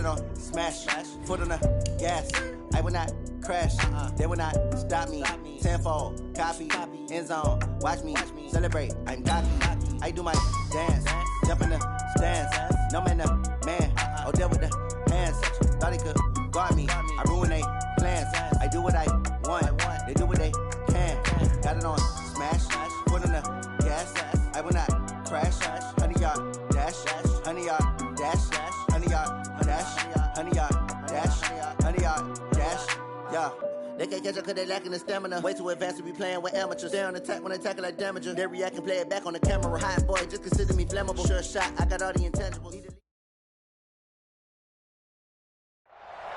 it on smash, foot on the gas. I will not crash, they will not stop me. Tenfold, copy, end zone, watch me celebrate. I'm cocky, I do my dance, jump in the stands. No man, the man, oh there with the hands. Thought he could guard me, I ruin they plans. I do what I want, they do what they can. Got it on smash, foot on the gas. I will not crash, 100-yard dash, 100-yard dash, 100-yard dash, 100-yard dash, 100-yard dash. Yeah. They can't catch up cause they lacking the stamina. Way too advanced to be playing with amateurs. Stay on attack when they tackle like damager. They react and play it back on the camera. Hot boy, just consider me flammable. Sure shot, I got all the intangibles.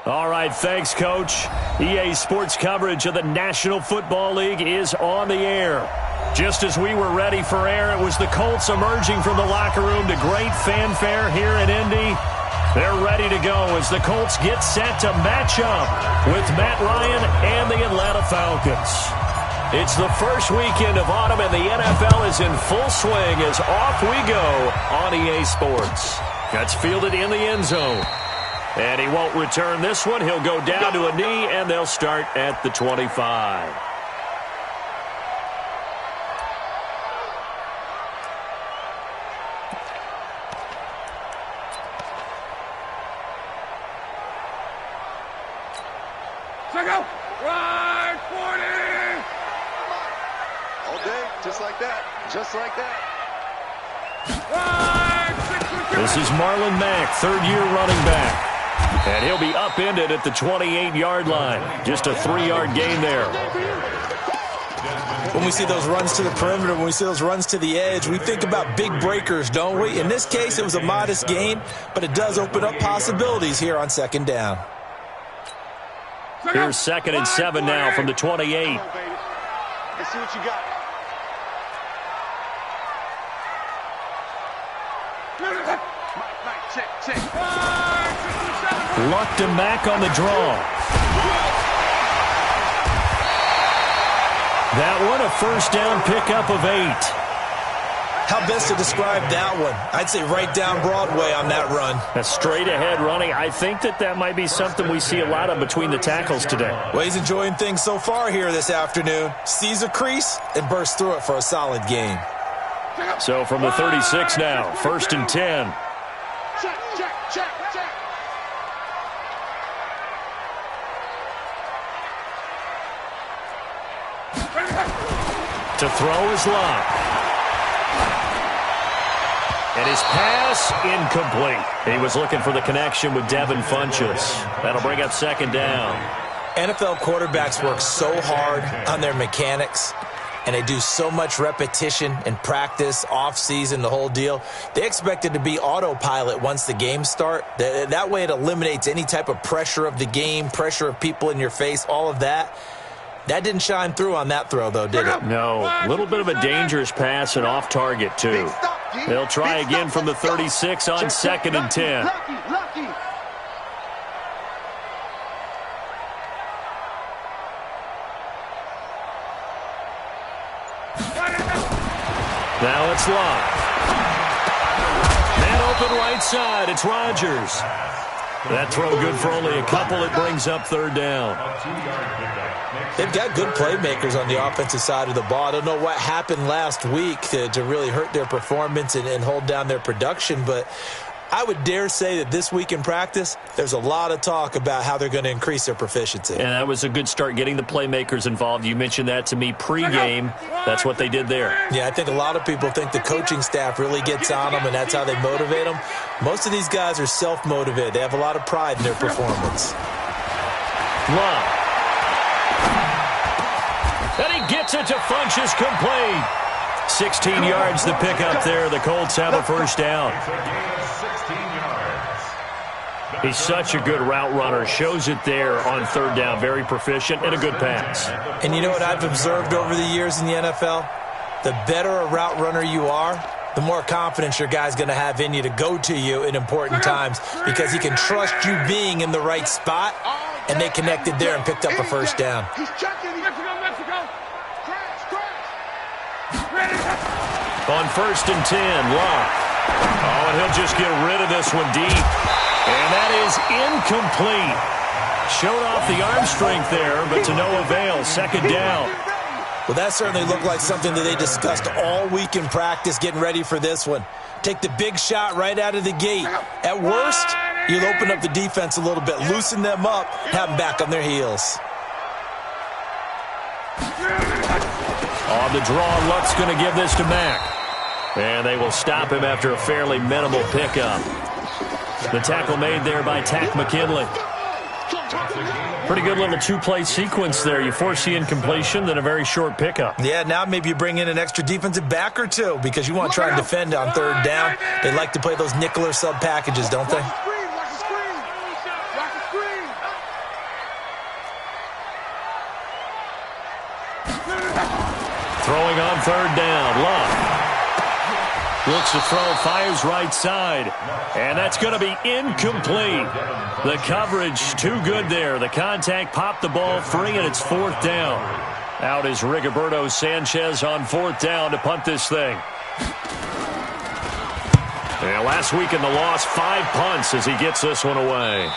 All right, thanks, Coach. EA Sports coverage of the National Football League is on the air. Just as we were ready for air, it was the Colts emerging from the locker room to great fanfare here in Indy. They're ready to go as the Colts get set to match up with Matt Ryan and the Atlanta Falcons. It's the first weekend of autumn, and the NFL is in full swing as off we go on EA Sports. That's fielded in the end zone. And he won't return this one. He'll go down to a knee, and they'll start at the 25. Go. Right 40. All day, just like that. Just like that. Right 62. This is Marlon Mack, third-year running back. And he'll be upended at the 28-yard line. Just a 3-yard gain there. When we see those runs to the perimeter, when we see those runs to the edge, we think about big breakers, don't we? In this case, it was a modest gain, but it does open up possibilities here on second down. Here's 2nd and 7 now from the 28. Let's see what you got. Mike, check. Luck to Mack on the draw. That one, a first down pickup of 8. How best to describe that one? I'd say right down Broadway on that run. A straight-ahead running. I think that might be something we see a lot of between the tackles today. Well, he's enjoying things so far here this afternoon. Sees a crease and bursts through it for a solid gain. So from the 36 now, 1st and 10. Check. To throw is Locke. And his pass incomplete. He was looking for the connection with Devin Funchess. That'll bring up 2nd down. NFL quarterbacks work so hard on their mechanics, and they do so much repetition and practice, off-season, the whole deal. They expect it to be autopilot once the games start. That way it eliminates any type of pressure of the game, pressure of people in your face, all of that. That didn't shine through on that throw, though, did it? No. A little bit of a dangerous pass and off target, too. They'll try again from the 36 on 2nd and 10. Now it's Locke. Man open right side. It's Rodgers. That throw good for only a couple. It brings up 3rd down. They've got good playmakers on the offensive side of the ball. I don't know what happened last week to really hurt their performance and hold down their production, but I would dare say that this week in practice, there's a lot of talk about how they're going to increase their proficiency. And that was a good start, getting the playmakers involved. You mentioned that to me pregame. That's what they did there. Yeah, I think a lot of people think the coaching staff really gets on them, and that's how they motivate them. Most of these guys are self-motivated. They have a lot of pride in their performance. Love. And he gets it to Funchess, complete. 16 yards the pickup there. The Colts have a first down. He's such a good route runner. Shows it there on 3rd down. Very proficient and a good pass. And you know what I've observed over the years in the NFL? The better a route runner you are, the more confidence your guy's going to have in you to go to you in important times because he can trust you being in the right spot, and they connected there and picked up a first down. On 1st and 10, Locke. Oh, and he'll just get rid of this one deep. And that is is incomplete. Showed off the arm strength there, but to no avail. Second down. Well, that certainly looked like something that they discussed all week in practice getting ready for this one. Take the big shot right out of the gate. At worst, you'll open up the defense a little bit, loosen them up, have them back on their heels. On the draw, Luck's going to give this to Mack. And they will stop him after a fairly minimal pickup. The tackle made there by Tack McKinley. Pretty good little two-play sequence there. You force the incompletion, then a very short pickup. Yeah, now maybe you bring in an extra defensive back or two because you want to try and defend on third down. They like to play those nickel or sub packages, don't they? Throwing on third down, Luck. Looks to throw, fires right side. And that's going to be incomplete. The coverage too good there. The contact popped the ball free, and it's fourth down. Out is Rigoberto Sanchez on fourth down to punt this thing. And last week in the loss, 5 punts as he gets this one away.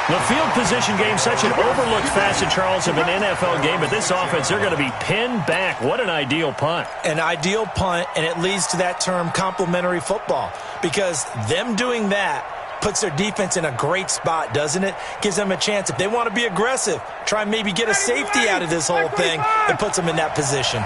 The field position game, such an overlooked facet, Charles, of an NFL game, but this offense, they're going to be pinned back. What an ideal punt. An ideal punt, and it leads to that term complementary football, because them doing that puts their defense in a great spot, doesn't it? Gives them a chance. If they want to be aggressive, try and maybe get a safety out of this whole thing, it puts them in that position.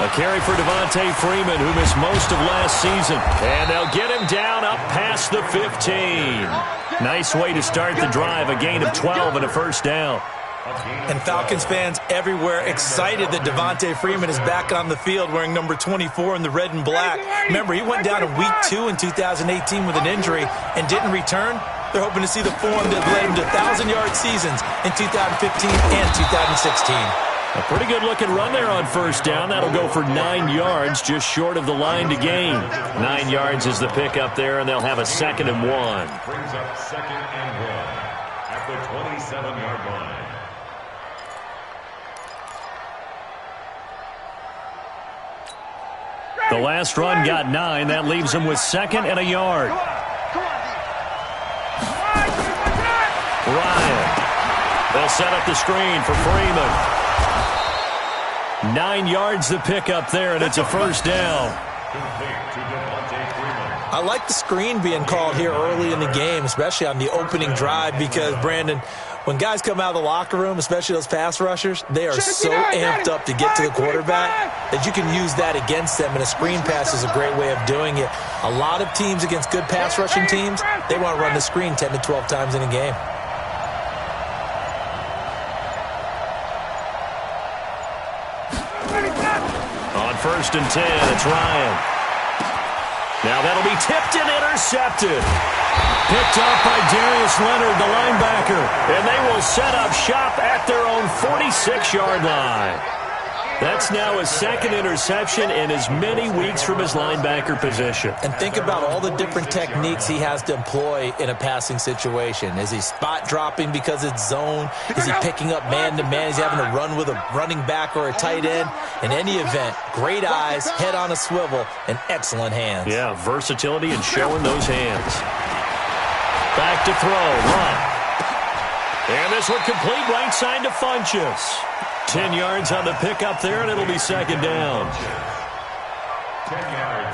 A carry for Devontae Freeman, who missed most of last season. And they'll get him down up past the 15. Nice way to start the drive, a gain of 12 and a first down. And Falcons fans everywhere excited that Devontae Freeman is back on the field wearing number 24 in the red and black. Remember, he went down in week 2 in 2018 with an injury and didn't return. They're hoping to see the form that led him to 1,000-yard seasons in 2015 and 2016. A pretty good-looking run there on first down. That'll go for 9 yards, just short of the line to gain. 9 yards is the pickup there, and they'll have a 2nd and 1. Brings up 2nd and 1 at the 27-yard line. The last run got 9. That leaves them with 2nd and a yard. Ryan. They'll set up the screen for Freeman. 9 yards the pickup there, and it's a first down. I like the screen being called here early in the game, especially on the opening drive, because, Brandon, when guys come out of the locker room, especially those pass rushers, they are so amped up to get to the quarterback that you can use that against them, and a screen pass is a great way of doing it. A lot of teams against good pass rushing teams, they want to run the screen 10 to 12 times in a game. On 1st and 10, it's Ryan. Now that'll be tipped and intercepted. Picked up by Darius Leonard, the linebacker. And they will set up shop at their own 46-yard line. That's now his 2nd interception in as many weeks from his linebacker position. And think about all the different techniques he has to employ in a passing situation. Is he spot dropping because it's zone? Is he picking up man-to-man? Is he having to run with a running back or a tight end? In any event, great eyes, head on a swivel, and excellent hands. Yeah, versatility and showing those hands. Back to throw, Luck. And this one complete right side to Funchess. 10 yards on the pickup there, and it'll be 2nd down.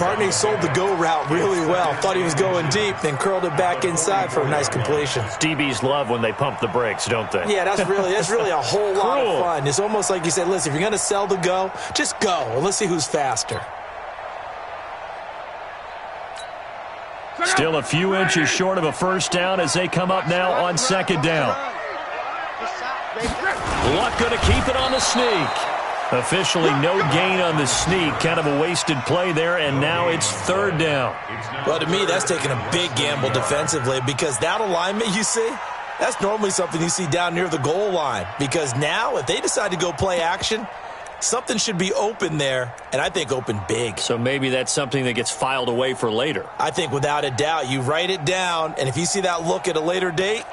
Barney sold the go route really well. Thought he was going deep, then curled it back inside for a nice completion. DBs love when they pump the brakes, don't they? Yeah, that's really a whole lot of fun. It's almost like you said, listen, if you're going to sell the go, just go. And let's see who's faster. Still a few inches short of a first down as they come up now on 2nd down. Luck going to keep it on the sneak. Officially no gain on the sneak. Kind of a wasted play there, and now it's 3rd down. Well, to me, that's taking a big gamble defensively, because that alignment you see, that's normally something you see down near the goal line. Because now, if they decide to go play action, something should be open there, and I think open big. So maybe that's something that gets filed away for later. I think without a doubt, you write it down, and if you see that look at a later date,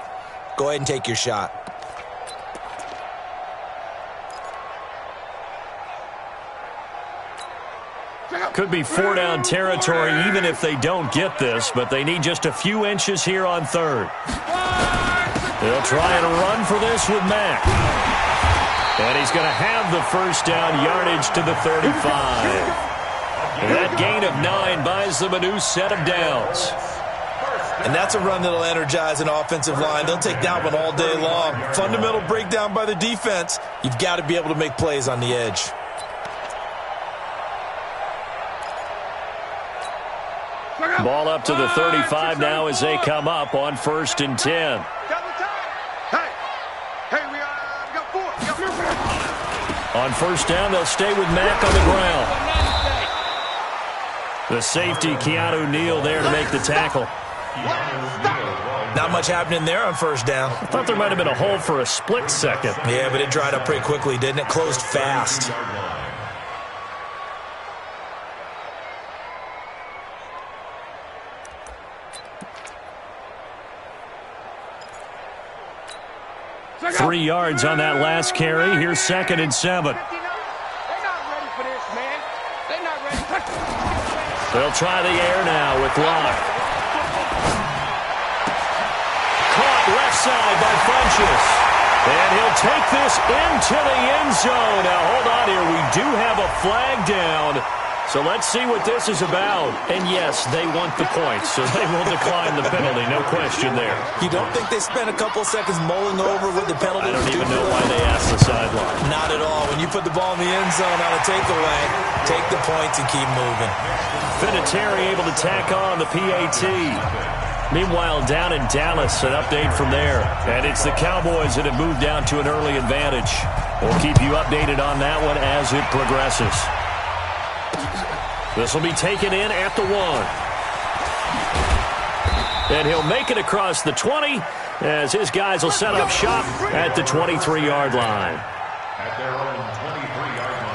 go ahead and take your shot. Could be 4-down territory even if they don't get this, but they need just a few inches here on third. They'll try and run for this with Mack. And he's going to have the first down, yardage to the 35. That gain of 9 buys them a new set of downs. And that's a run that'll energize an offensive line. They'll take that one all day long. Fundamental breakdown by the defense. You've got to be able to make plays on the edge. Ball up to the 35 now as they come up on 1st and 10. On 1st down, they'll stay with Mack on the ground. The safety, Keanu Neal, there to make the tackle. Not much happening there on 1st down. I thought there might have been a hole for a split second. Yeah, but it dried up pretty quickly, didn't it? Closed fast. Three yards on that last carry. Here's 2nd and 7. They'll try the air now with Locke. Caught left side by Funchess. And he'll take this into the end zone. Now, hold on here. We do have a flag down. So let's see what this is about. And yes, they want the points, so they will decline the penalty. No question there. You don't think they spent a couple seconds mulling over what the penalty I was? don't even know why they asked the sideline. Not at all. When you put the ball in the end zone on a takeaway, take the points and keep moving. Vinatieri able to tack on the PAT. Meanwhile, down in Dallas, an update from there. And it's the Cowboys that have moved down to an early advantage. We'll keep you updated on that one as it progresses. This will be taken in at the 1. And he'll make it across the 20 as his guys will set up shop at the 23-yard line. At their own 23-yard line.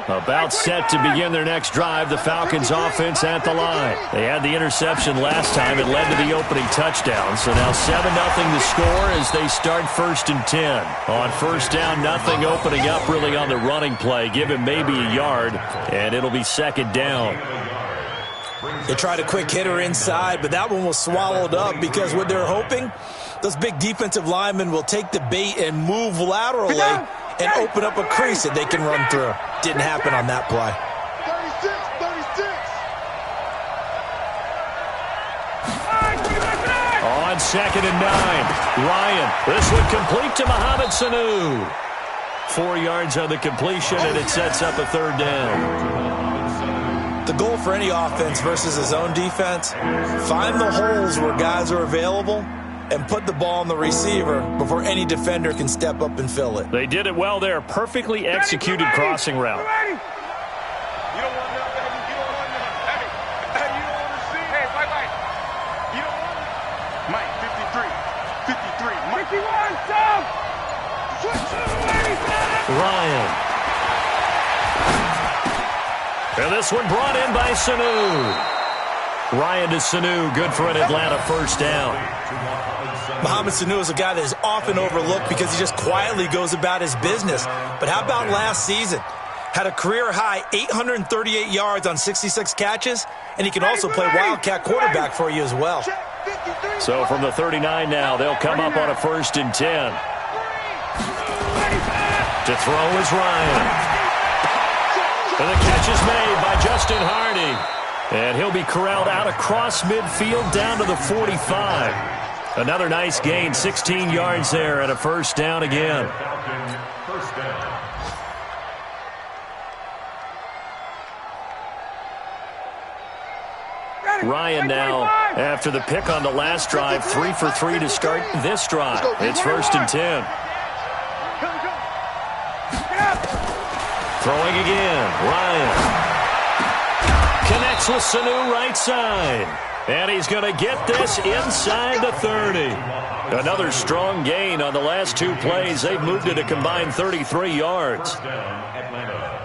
About set to begin their next drive, the Falcons offense at the line. They had the interception last time. It led to the opening touchdown. So now 7-0 the score as they start 1st and 10. On 1st down, nothing opening up really on the running play. Give him maybe a yard, and it'll be 2nd down. They tried a quick hitter inside, but that one was swallowed up because what they're hoping, those big defensive linemen will take the bait and move laterally and open up a crease that they can run through. Didn't happen on that play. 36. On 2nd and 9, Ryan. This one complete to Mohamed Sanu. 4 yards on the completion, and it sets up a 3rd down. The goal for any offense versus his own defense, find the holes where guys are available and put the ball on the receiver before any defender can step up and fill it. They did it well there. Perfectly executed crossing route. You don't want none, baby. You don't want none. Hey, you don't want to see. Hey, Mike. You don't want it. Mike, 53. 53. Mike. 51, Tom. Ryan. And this one brought in by Sanu. Ryan to Sanu, good for an Atlanta 1st down. Mohamed Sanu is a guy that is often overlooked because he just quietly goes about his business. But how about last season? Had a career-high 838 yards on 66 catches, and he can also play Wildcat quarterback for you as well. So from the 39 now, they'll come up on a 1st and 10. To throw is Ryan. And the catch is made by Justin Hardy. And he'll be corralled out across midfield down to the 45. Another nice gain, 16 yards there, and a 1st down again. First down. Ryan now, after the pick on the last drive, 3 for 3 to start this drive. It's 1st and 10. Throwing again, Ryan. Connects with Sanu right side. And he's going to get this inside the 30. Another strong gain on the last 2 plays. They've moved it a combined 33 yards. First down, Atlanta.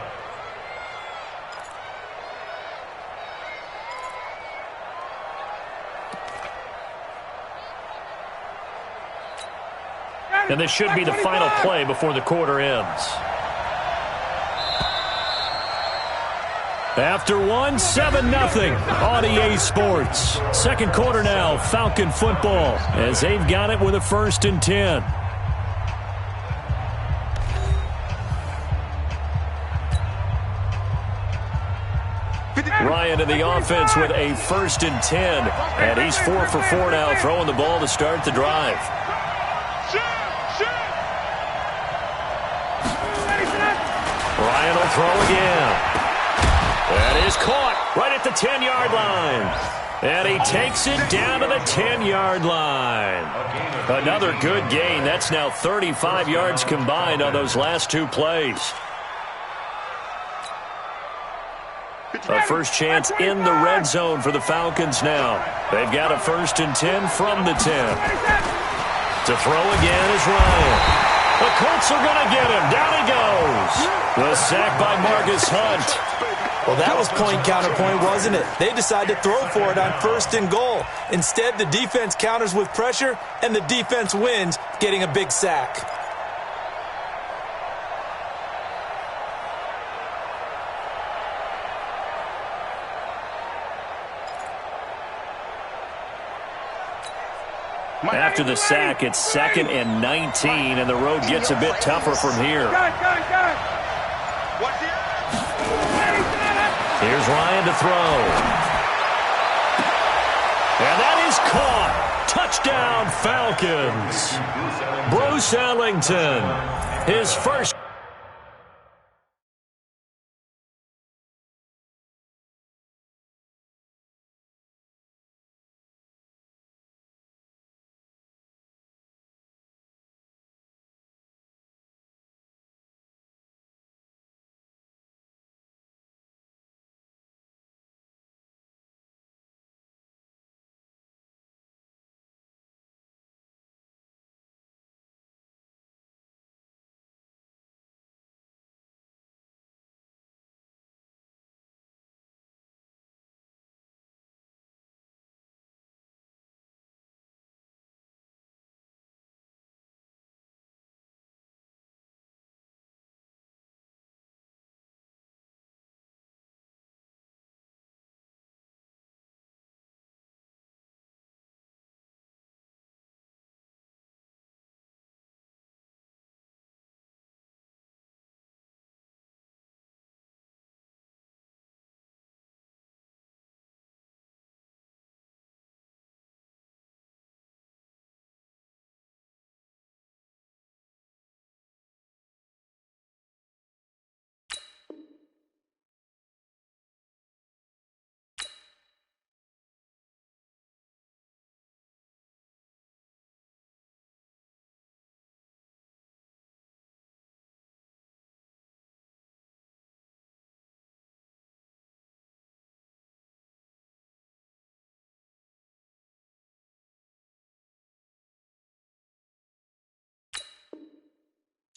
And this should be the final play before the quarter ends. After 7-0 on EA Sports. Second quarter now, Falcon football, as they've got it with a 1st and 10. Ryan in the offense with a 1st and 10. And he's 4 for 4 now, throwing the ball to start the drive. Ryan will throw again. That is caught right at the 10-yard line. And he takes it down to the 10-yard line. Another good gain. That's now 35 yards combined on those last 2 plays. A first chance in the red zone for the Falcons now. They've got a 1st and 10 from the 10. To throw again is Ryan. The Colts are going to get him. Down he goes. The sack by Marcus Hunt. Well, that was point counterpoint, wasn't it? They decided to throw for it on 1st and goal. Instead, the defense counters with pressure, and the defense wins, getting a big sack. After the sack, it's 2nd and 19, and the road gets a bit tougher from here. Here's Ryan to throw. And that is caught. Touchdown, Falcons. Bruce Ellington, his first.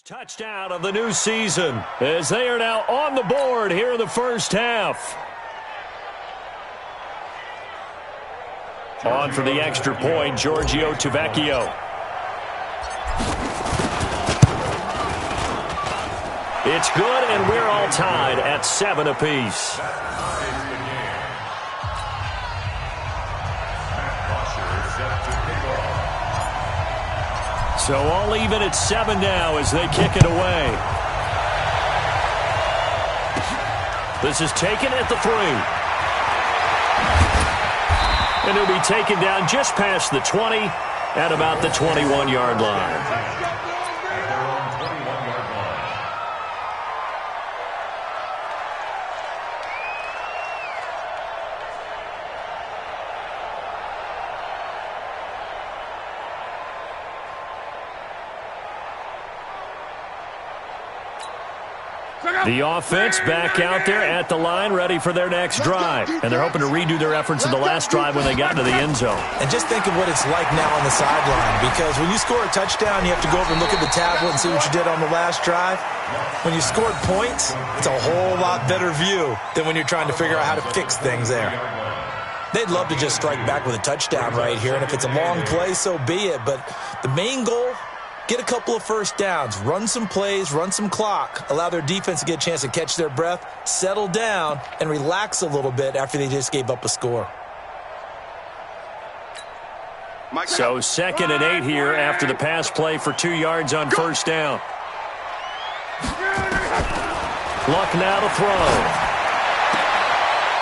Touchdown of the new season, as they are now on the board here in the first half. On for the extra point, Giorgio Tavecchio. It's good, and we're all tied at 7 apiece. So all even at 7 now as they kick it away. This is taken at the 3. And it'll be taken down just past the 20 at about the 21-yard line. The offense back out there at the line, ready for their next drive. And they're hoping to redo their efforts in the last drive when they got into the end zone. And just think of what it's like now on the sideline, because when you score a touchdown, you have to go over and look at the tablet and see what you did on the last drive. When you scored points, it's a whole lot better view than when you're trying to figure out how to fix things there. They'd love to just strike back with a touchdown right here, and if it's a long play, so be it. But the main goal get a couple of first downs, run some plays, run some clock, allow their defense to get a chance to catch their breath, settle down, and relax a little bit after they just gave up a score. So 2nd and 8 here after the pass play for 2 yards on first down. Luck now to throw.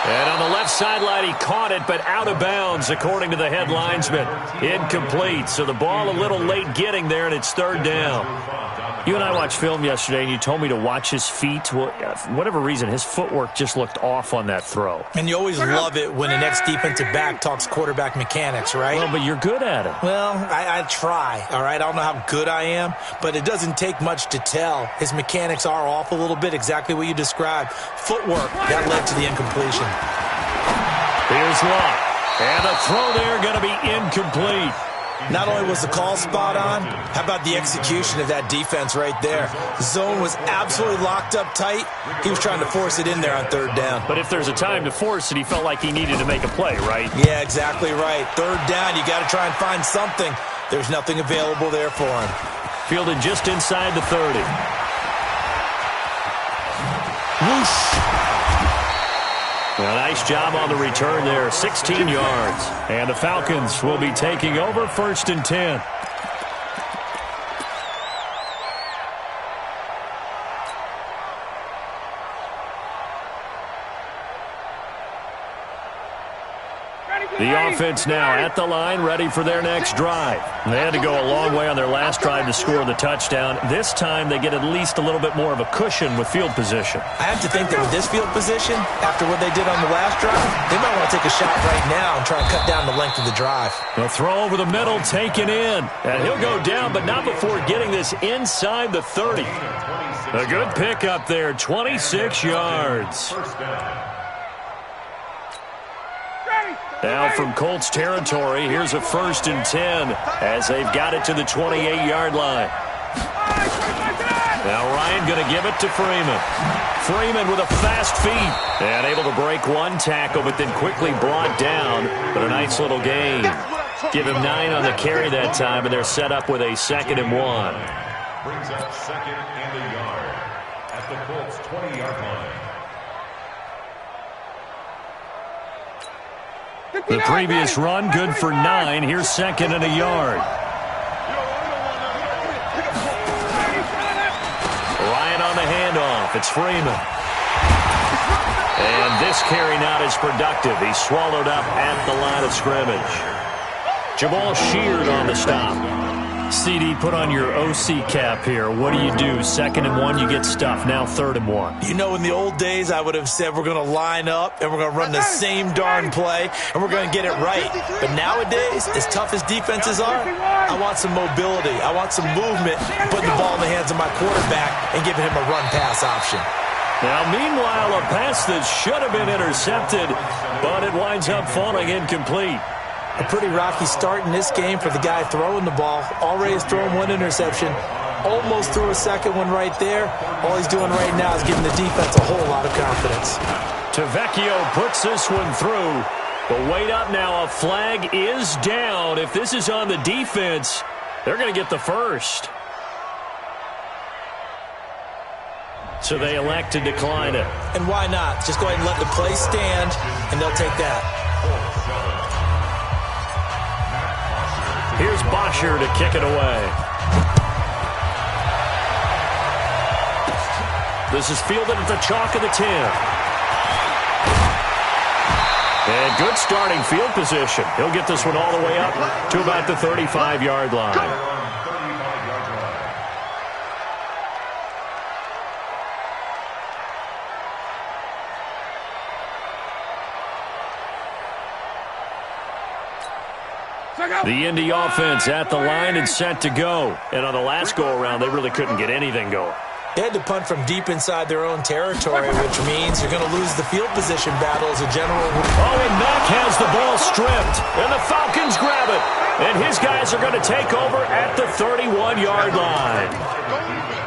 And on the left sideline, he caught it, but out of bounds, according to the head linesman. Incomplete. So the ball a little late getting there, and it's 3rd down. You and I watched film yesterday, and you told me to watch his feet. Well, for whatever reason, his footwork just looked off on that throw. And you always love it when the next defensive back talks quarterback mechanics, right? Well, but you're good at it. Well, I try, all right? I don't know how good I am, but it doesn't take much to tell. His mechanics are off a little bit, exactly what you described. Footwork, that led to the incompletion. Here's Luck. And the throw there going to be incomplete. Not only was the call spot on, how about the execution of that defense right there? Zone was absolutely locked up tight. He was trying to force it in there on 3rd down. But if there's a time to force it, he felt like he needed to make a play, right? Yeah, exactly right. 3rd down, you got to try and find something. There's nothing available there for him. Fielded just inside the 30. Whoosh! A nice job on the return there, 16 yards. And the Falcons will be taking over 1st and 10. The offense now at the line, ready for their next drive. They had to go a long way on their last drive to score the touchdown. This time they get at least a little bit more of a cushion with field position. I have to think that with this field position, after what they did on the last drive, they might want to take a shot right now and try and cut down the length of the drive. The throw over the middle, taken in. And he'll go down, but not before getting this inside the 30. A good pickup there, 26 yards. Now from Colts territory, here's a 1st and 10 as they've got it to the 28-yard line. Now Ryan going to give it to Freeman. Freeman with a fast feet and able to break one tackle, but then quickly brought down. But a nice little gain. Give him 9 on the carry that time, and they're set up with a 2nd and 1. Brings up 2nd and a yard at the Colts 20-yard line. The previous run, good for 9. Here's 2nd and a yard. Ryan on the handoff. It's Freeman. And this carry not as productive. He's swallowed up at the line of scrimmage. Jamal Sheard on the stop. CD, put on your OC cap here. What do you do? 2nd and 1, you get stuffed. Now 3rd and 1. You know, in the old days, I would have said we're going to line up and we're going to run the same darn play and we're going to get it right. But nowadays, as tough as defenses are, I want some mobility. I want some movement, putting the ball in the hands of my quarterback and giving him a run-pass option. Now, meanwhile, a pass that should have been intercepted, but it winds up falling incomplete. A pretty rocky start in this game for the guy throwing the ball. Already has thrown 1 interception. Almost threw a 2nd one right there. All he's doing right now is giving the defense a whole lot of confidence. Tavecchio puts this one through. But wait up now. A flag is down. If this is on the defense, they're going to get the first. So they elect to decline it. And why not? Just go ahead and let the play stand, and they'll take that. Here's Bosher to kick it away. This is fielded at the chalk of the 10. And good starting field position. He'll get this one all the way up to about the 35-yard line. The Indy offense at the line and set to go. And on the last go-around, they really couldn't get anything going. They had to punt from deep inside their own territory, which means you're going to lose the field position battle as a general. Oh, and Mack has the ball stripped. And the Falcons grab it. And his guys are going to take over at the 31-yard line.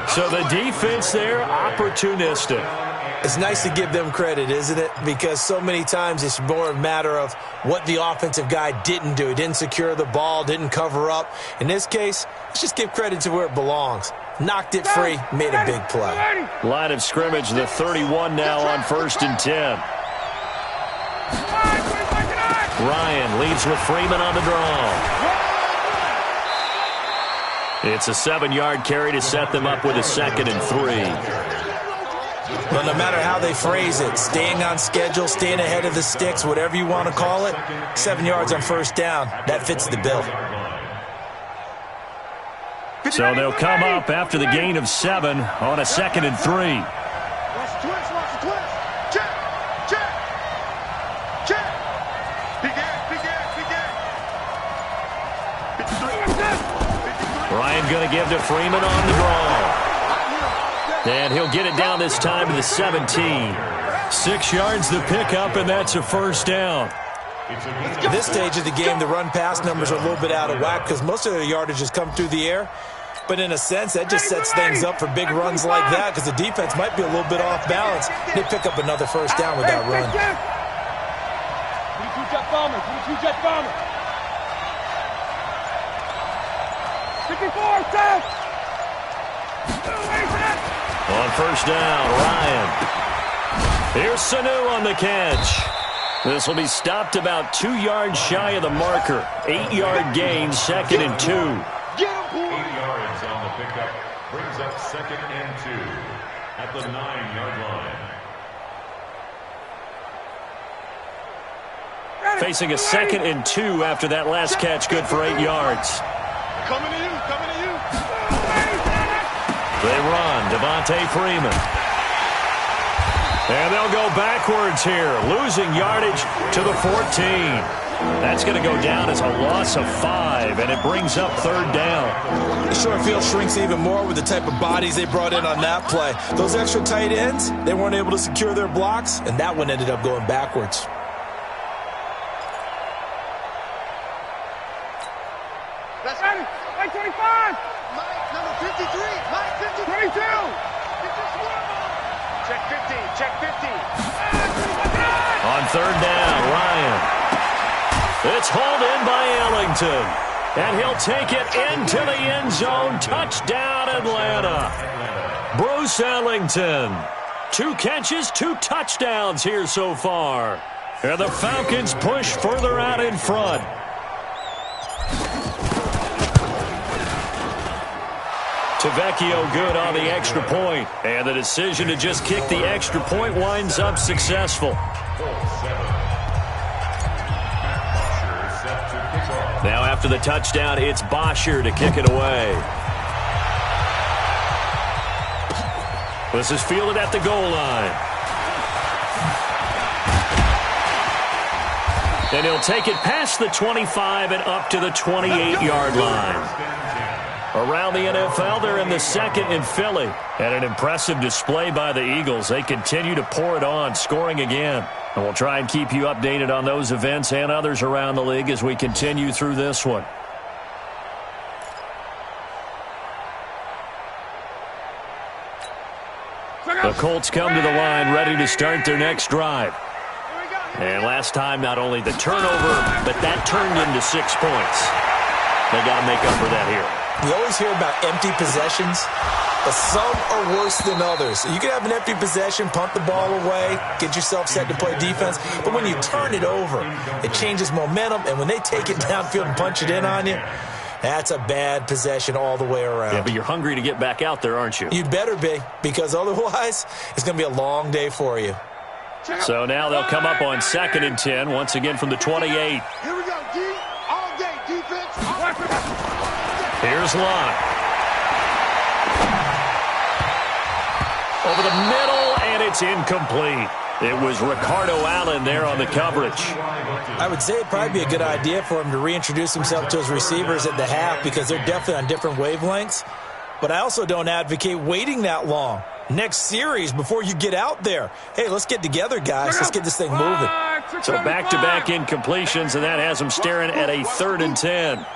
So the defense there, opportunistic. It's nice to give them credit, isn't it? Because so many times it's more a matter of what the offensive guy didn't do. He didn't secure the ball, didn't cover up. In this case, let's just give credit to where it belongs. Knocked it free, made a big play. Line of scrimmage, the 31 now on 1st and 10. Ryan leads with Freeman on the draw. It's a 7-yard carry to set them up with a 2nd and 3. Well, no matter how they phrase it, staying on schedule, staying ahead of the sticks, whatever you want to call it, 7 yards on 1st down, that fits the bill. So they'll come up after the gain of 7 on a 2nd and 3. Ryan going to give to Freeman on the draw. And he'll get it down this time to the 17. 6 yards the pickup, and that's a 1st down. At this stage of the game, the run-pass numbers are a little bit out of whack because most of their yardage has come through the air. But in a sense, that just sets things up for big runs like that because the defense might be a little bit off balance. They pick up another 1st down with that run. On 1st down, Ryan. Here's Sanu on the catch. This will be stopped about 2 yards shy of the marker. 8-yard gain, 2nd and 2. 8 yards on the pickup brings up 2nd and 2 at the 9-yard line. Facing a 2nd and 2 after that last catch, good for 8 yards. Coming to you, coming to you. They run, Devontae Freeman. And they'll go backwards here, losing yardage to the 14. That's going to go down as a loss of 5, and it brings up 3rd down. The short field shrinks even more with the type of bodies they brought in on that play. Those extra tight ends, they weren't able to secure their blocks, and that one ended up going backwards. That's right. 25. Number 53. 22. Check 15. Check 15. On 3rd down, Ryan. It's hauled in by Ellington. And he'll take it into the end zone. Touchdown, Atlanta. Bruce Ellington. 2 catches, 2 touchdowns here so far. And the Falcons push further out in front. Tavecchio good on the extra point. And the decision to just kick the extra point winds up successful. Now after the touchdown, it's Bosher to kick it away. This is fielded at the goal line. And he'll take it past the 25 and up to the 28-yard line. Around the NFL, they're in the 2nd in Philly. And an impressive display by the Eagles. They continue to pour it on, scoring again. And we'll try and keep you updated on those events and others around the league as we continue through this one. The Colts come to the line ready to start their next drive. And last time, not only the turnover, but that turned into 6 points. They got to make up for that here. We always hear about empty possessions, but some are worse than others. You can have an empty possession, pump the ball away, get yourself set to play defense, but when you turn it over, it changes momentum, and when they take it downfield and punch it in on you, that's a bad possession all the way around. Yeah, but you're hungry to get back out there, aren't you? You'd better be, because otherwise, it's going to be a long day for you. So now they'll come up on 2nd and 10, once again from the 28. Here we go, D. All day defense. Here's Locke. Over the middle, and it's incomplete. It was Ricardo Allen there on the coverage. I would say it'd probably be a good idea for him to reintroduce himself to his receivers at the half because they're definitely on different wavelengths. But I also don't advocate waiting that long. Next series before you get out there. Hey, let's get together, guys. Let's get this thing moving. So back-to-back incompletions, and that has them staring at a 3rd and 10.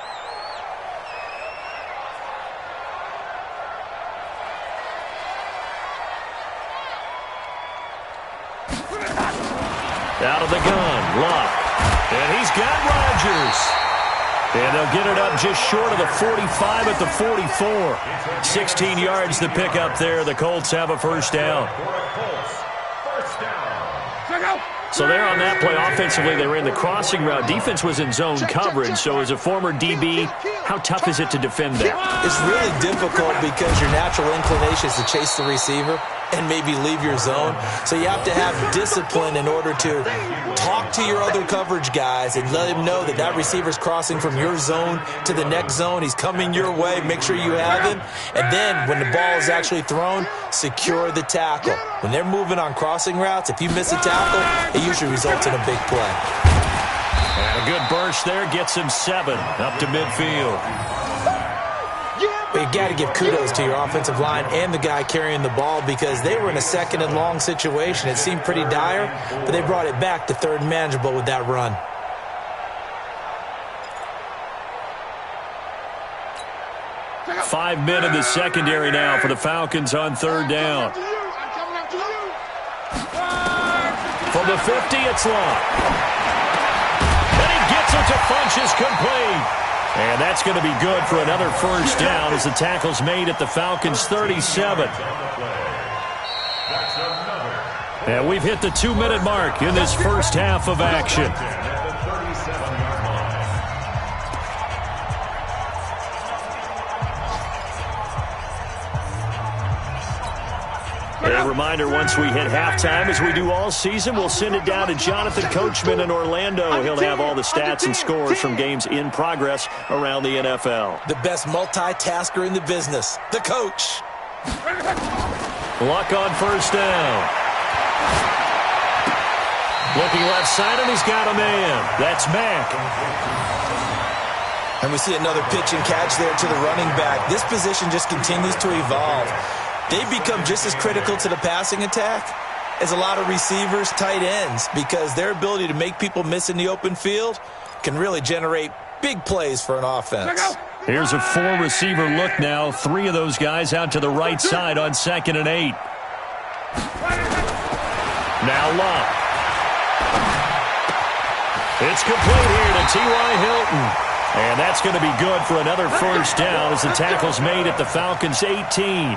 Out of the gun, Luck. And he's got Rodgers. And they'll get it up just short of the 45 at the 44. 16 yards to pick up there. The Colts have a first down. So there on that play, offensively, they ran the crossing route. Defense was in zone coverage. So as a former DB, how tough is it to defend that? It's really difficult because your natural inclination is to chase the receiver and maybe leave your zone. So you have to have discipline in order to talk to your other coverage guys and let him know that that receiver's crossing from your zone to the next zone. He's coming your way. Make sure you have him. And then when the ball is actually thrown, secure the tackle. When they're moving on crossing routes, if you miss a tackle, it usually results in a big play. And a good burst there gets him 7 up to midfield. But you got to give kudos to your offensive line and the guy carrying the ball because they were in a second and long situation. It seemed pretty dire, but they brought it back to third and manageable with that run. Five men in the secondary now for the Falcons on third down. From the 50, it's Long. And he gets it to Funchess complete. And that's going to be good for another first down as the tackle's made at the Falcons' 37. And we've hit the 2-minute mark in this first half of action. A reminder, once we hit halftime, as we do all season, we'll send it down to Jonathan Coachman in Orlando. He'll have all the stats and scores from games in progress around the NFL. The best multitasker in the business, the coach. Luck on first down. Looking left side, and he's got a man. That's Mack. And we see another pitch and catch there to the running back. This position just continues to evolve. They've become just as critical to the passing attack as a lot of receivers, tight ends, because their ability to make people miss in the open field can really generate big plays for an offense. Here's a 4-receiver look now. 3 of those guys out to the right side on 2nd and 8. Now Luck. It's complete here to T.Y. Hilton. And that's going to be good for another first down as the tackle's made at the Falcons' 18.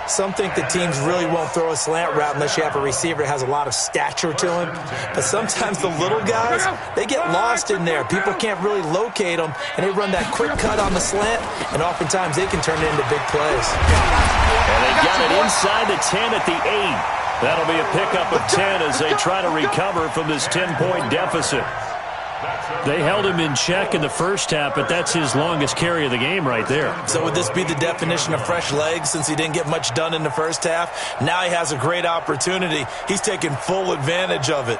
Some think that teams really won't throw a slant route unless you have a receiver that has a lot of stature to him. But sometimes the little guys, they get lost in there. People can't really locate them, and they run that quick cut on the slant, and oftentimes they can turn it into big plays. And they got it inside the 10 at the 8. That'll be a pickup of 10 as they try to recover from this 10-point deficit. They held him in check in the first half, but that's his longest carry of the game right there. So would this be the definition of fresh legs since he didn't get much done in the first half? Now he has a great opportunity. He's taking full advantage of it.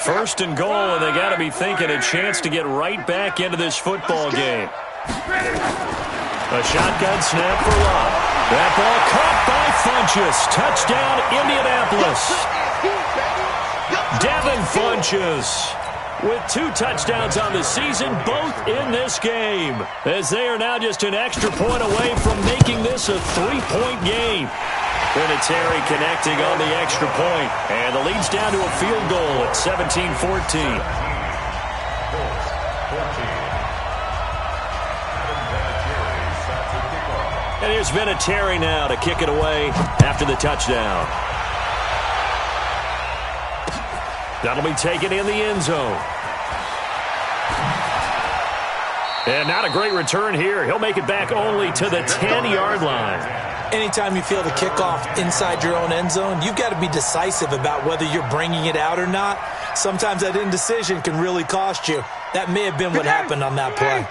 First and goal, and they got to be thinking a chance to get right back into this football game. A shotgun snap for Love. That ball caught by Funchess. Touchdown, Indianapolis. Devin Funchess with 2 touchdowns on the season, both in this game, as they are now just an extra point away from making this a 3-point game. Vinatieri connecting on the extra point, and the lead's down to a field goal at 17-14. And here's Vinatieri now to kick it away after the touchdown. That'll be taken in the end zone. And not a great return here. He'll make it back only to the 10-yard line. Anytime you feel the kickoff inside your own end zone, you've got to be decisive about whether you're bringing it out or not. Sometimes that indecision can really cost you. That may have been what happened on that play.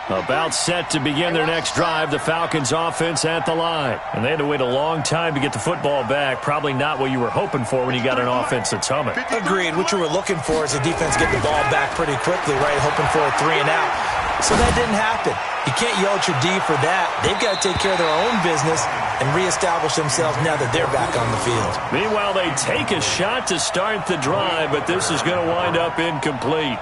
About set to begin their next drive, the Falcons offense at the line. And they had to wait a long time to get the football back. Probably not what you were hoping for when you got an offense that's humming. Agreed. What you were looking for is the defense get the ball back pretty quickly, right? Hoping for a 3 and out. So that didn't happen. You can't yell at your D for that. They've got to take care of their own business and reestablish themselves now that they're back on the field. Meanwhile, they take a shot to start the drive, but this is going to wind up incomplete.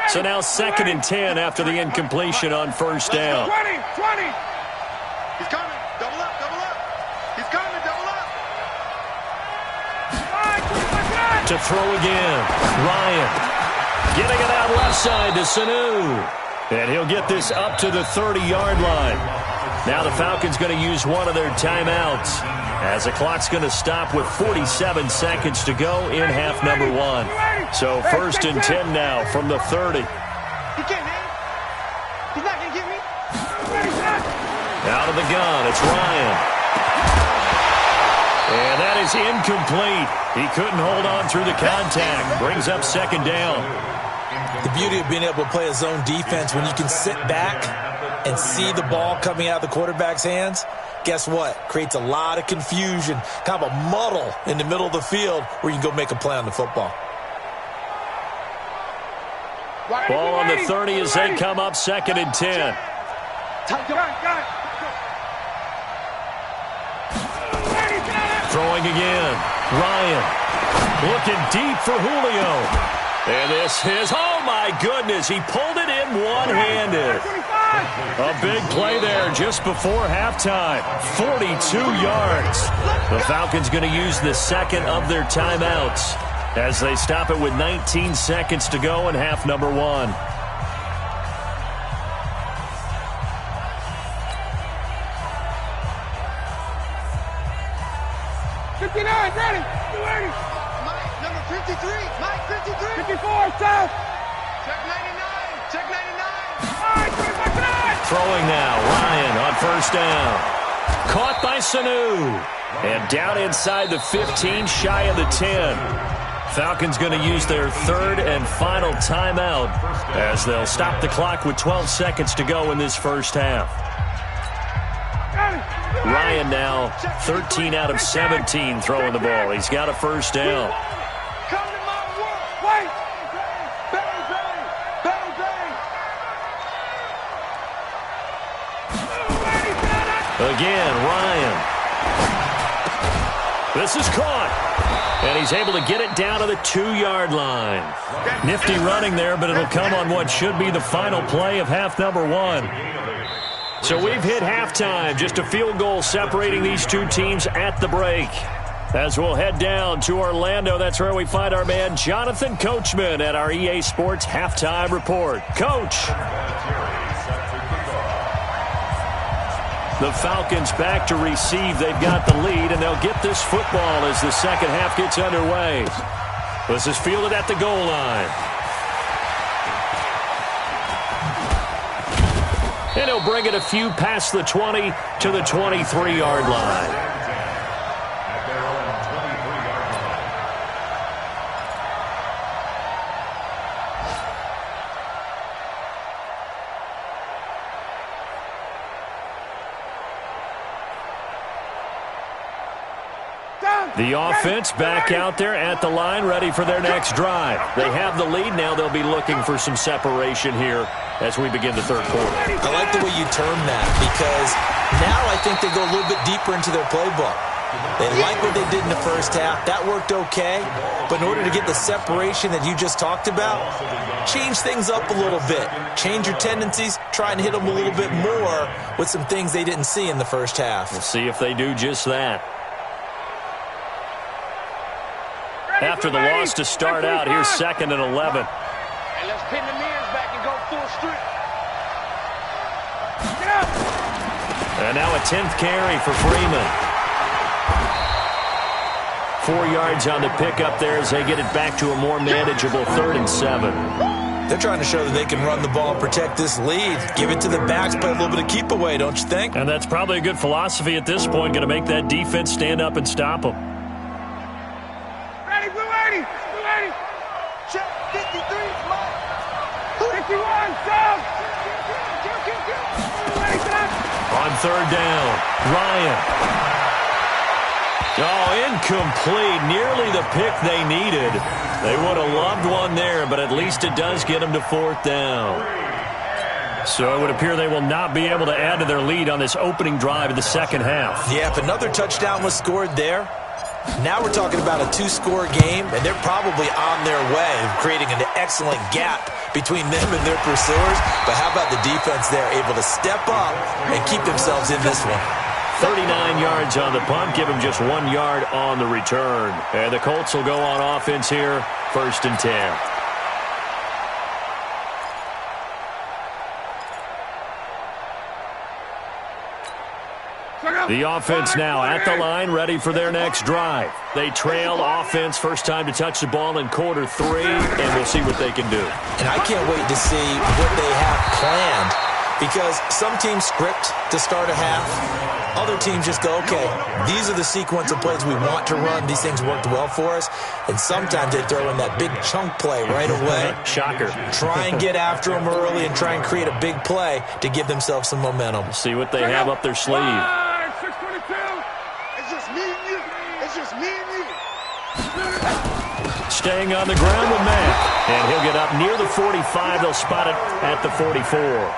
So now 2nd and 10 after the incompletion on first down. 20. He's coming. Double up. He's coming. Double up. To throw again. Ryan getting it out left side to Sanu. And he'll get this up to the 30-yard line. Now the Falcons going to use one of their timeouts, as the clock's going to stop with 47 seconds to go in half number 1. So 1st and 10 now from the 30. He can't hit. He's not going to get me. Out of the gun, it's Ryan. And that is incomplete. He couldn't hold on through the contact. Brings up 2nd down. The beauty of being able to play a zone defense, when you can sit back and see the ball coming out of the quarterback's hands, guess what? Creates a lot of confusion, kind of a muddle in the middle of the field where you can go make a play on the football. Ball on the 30 as they come up 2nd and 10. Throwing again. Ryan looking deep for Julio. And this is, oh my goodness, he pulled it in one-handed. A big play there just before halftime. 42 yards. The Falcons going to use the 2nd of their timeouts as they stop it with 19 seconds to go in half number 1. Ready. Mike, number 53. Mike, 53. 54, south. Check 99. Check 99. Throwing now. Ryan on 1st down. Caught by Sanu. And down inside the 15, shy of the 10. Falcons going to use their 3rd and final timeout as they'll stop the clock with 12 seconds to go in this first half. Ryan now 13 out of 17 throwing the ball. He's got a 1st down. Come to my work. Wait. Bang, bang. Bang, bang. Again, Ryan. This is caught. And he's able to get it down to the 2-yard line. Nifty running there, but it'll come on what should be the final play of half number 1. So we've hit halftime. Just a field goal separating these two teams at the break. As we'll head down to Orlando, that's where we find our man Jonathan Coachman at our EA Sports Halftime Report. Coach. The Falcons back to receive. They've got the lead, and they'll get this football as the second half gets underway. This is fielded at the goal line. And he'll bring it a few past the 20 to the 23-yard line. At their own 23-yard line. The offense back out there at the line, ready for their next drive. They have the lead. Now they'll be looking for some separation here as we begin the 3rd quarter. I like the way you term that, because now I think they go a little bit deeper into their playbook. They like what they did in the first half. That worked okay. But in order to get the separation that you just talked about, change things up a little bit. Change your tendencies. Try and hit them a little bit more with some things they didn't see in the first half. We'll see if they do just that. After the loss to start out, here's 2nd and 11. And let's pin the mirrors back and go full strip. Get up. And now a 10th carry for Freeman. 4 yards on the pickup there as they get it back to a more manageable 3rd and 7. They're trying to show that they can run the ball and protect this lead. Give it to the backs, play a little bit of keep away, don't you think? And that's probably a good philosophy at this point, going to make that defense stand up and stop them. Ready, blue 80. Blue 80. Check 53, Mike. 51, south. On 3rd down, Ryan. Oh, incomplete. Nearly the pick they needed. They would have loved one there, but at least it does get them to 4th down. So it would appear they will not be able to add to their lead on this opening drive of the second half. Yeah, if another touchdown was scored there, Now we're talking about a 2-score game, and they're probably on their way of creating an excellent gap between them and their pursuers. But how about the defense there, able to step up and keep themselves in this one? 39 yards on the punt, give them just 1 yard on the return. And the Colts will go on offense here, 1st and 10. The offense now at the line, ready for their next drive. They trail offense, first time to touch the ball in quarter 3, and we'll see what they can do. And I can't wait to see what they have planned, because some teams script to start a half. Other teams just go, okay, these are the sequence of plays we want to run. These things worked well for us. And sometimes they throw in that big chunk play right away. Shocker. Try and get after them early and try and create a big play to give themselves some momentum. See what they have up their sleeve. It's just me and you. It's just me and you. Staying on the ground with Matt. And he'll get up near the 45. They'll spot it at the 44.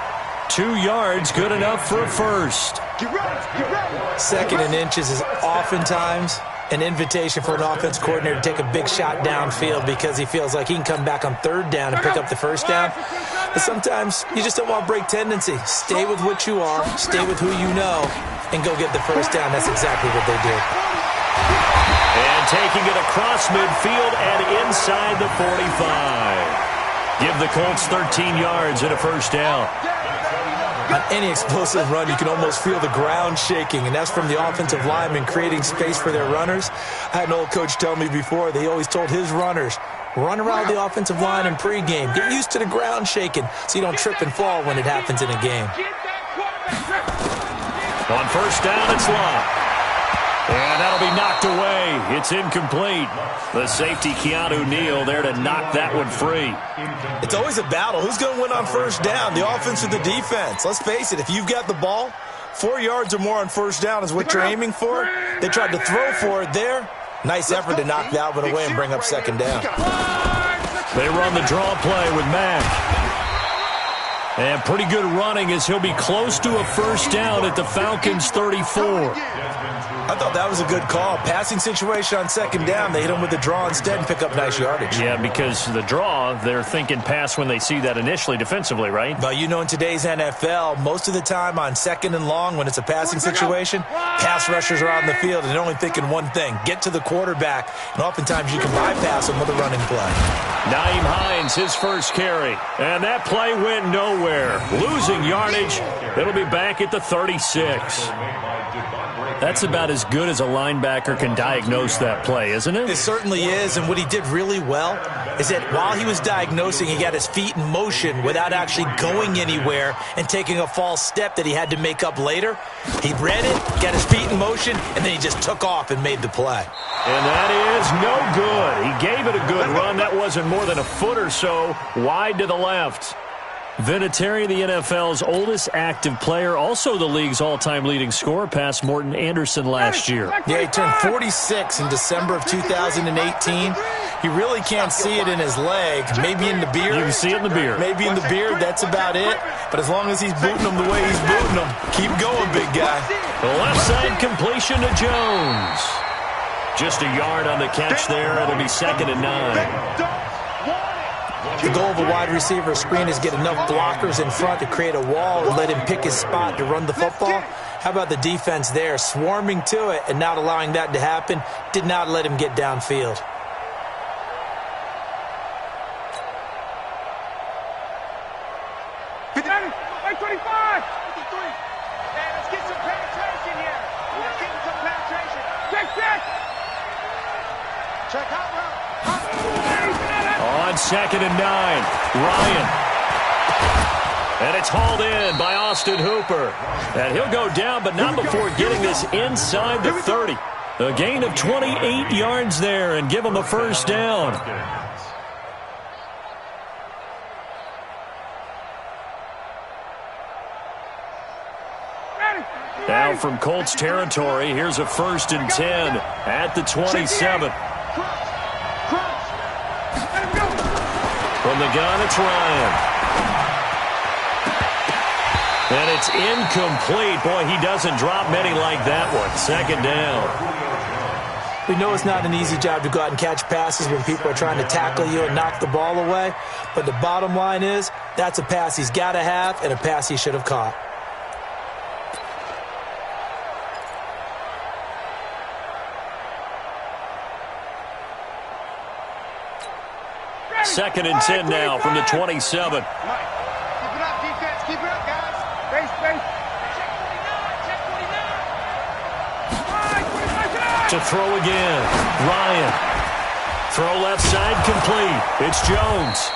2 yards, good enough for a first. Get ready. Get ready. 2nd and inches is oftentimes an invitation for an offense coordinator to take a big shot downfield because he feels like he can come back on 3rd down and pick up the first down. But sometimes you just don't want break tendency. Stay with what you are, stay with who you know, and go get the first down. That's exactly what they did. And taking it across midfield and inside the 45. Give the Colts 13 yards and a first down. On any explosive run, you can almost feel the ground shaking, and that's from the offensive linemen creating space for their runners. I had an old coach tell me before, they always told his runners, run around the offensive line in pregame. Get used to the ground shaking so you don't trip and fall when it happens in a game. On first down, it's Love. And that'll be knocked away. It's incomplete. The safety, Keanu Neal, there to knock that one free. It's always a battle. Who's going to win on first down, the offense or the defense? Let's face it, if you've got the ball, 4 yards or more on first down is what you're aiming for. They tried to throw for it there. Nice effort to knock that one away and bring up 2nd down. They run the draw play with Mack. And pretty good running as he'll be close to a first down at the Falcons' 34. I thought that was a good call. Passing situation on 2nd down. They hit him with the draw instead and pick up nice yardage. Yeah, because the draw, they're thinking pass when they see that initially defensively, right? But you know, in today's NFL, most of the time on 2nd and long, when it's a passing situation, pass rushers are out in the field and they're only thinking one thing, get to the quarterback. And oftentimes you can bypass them with a running play. Nyheim Hines, his first carry. And that play went nowhere. Losing yardage. It'll be back at the 36. That's about as good as a linebacker can diagnose that play, isn't it? It certainly is, and what he did really well is that while he was diagnosing, he got his feet in motion without actually going anywhere and taking a false step that he had to make up later. He read it, got his feet in motion, and then he just took off and made the play. And that is no good. He gave it a good run. That wasn't more than a foot or so wide to the left. Vinatieri, the NFL's oldest active player, also the league's all-time leading scorer, past Morton Anderson last year. Yeah, he turned 46 in December of 2018. You really can't see it in his leg, maybe in the beard. You can see it in the beard. Maybe in the beard, that's about it. But as long as he's booting them the way he's booting them, keep going, big guy. The left side completion to Jones. Just a yard on the catch there. It'll be 2nd and 9. The goal of a wide receiver screen is get enough blockers in front to create a wall and let him pick his spot to run the football. How about the defense there, swarming to it and not allowing that to happen? Did not let him get downfield. On 2nd and 9, Ryan. And it's hauled in by Austin Hooper. And he'll go down, but not before getting this inside the 30. A gain of 28 yards there and give him a first down. Now from Colts territory, here's a 1st and 10 at the 27. From the gun, it's Ryan. And it's incomplete. Boy, he doesn't drop many like that one. 2nd down. We know it's not an easy job to go out and catch passes when people are trying to tackle you and knock the ball away. But the bottom line is, that's a pass he's got to have and a pass he should have caught. Second and 10 now from the 27. Keep it up, defense. Keep it up, guys. Base. To throw again. Ryan. Throw left side complete. It's Jones.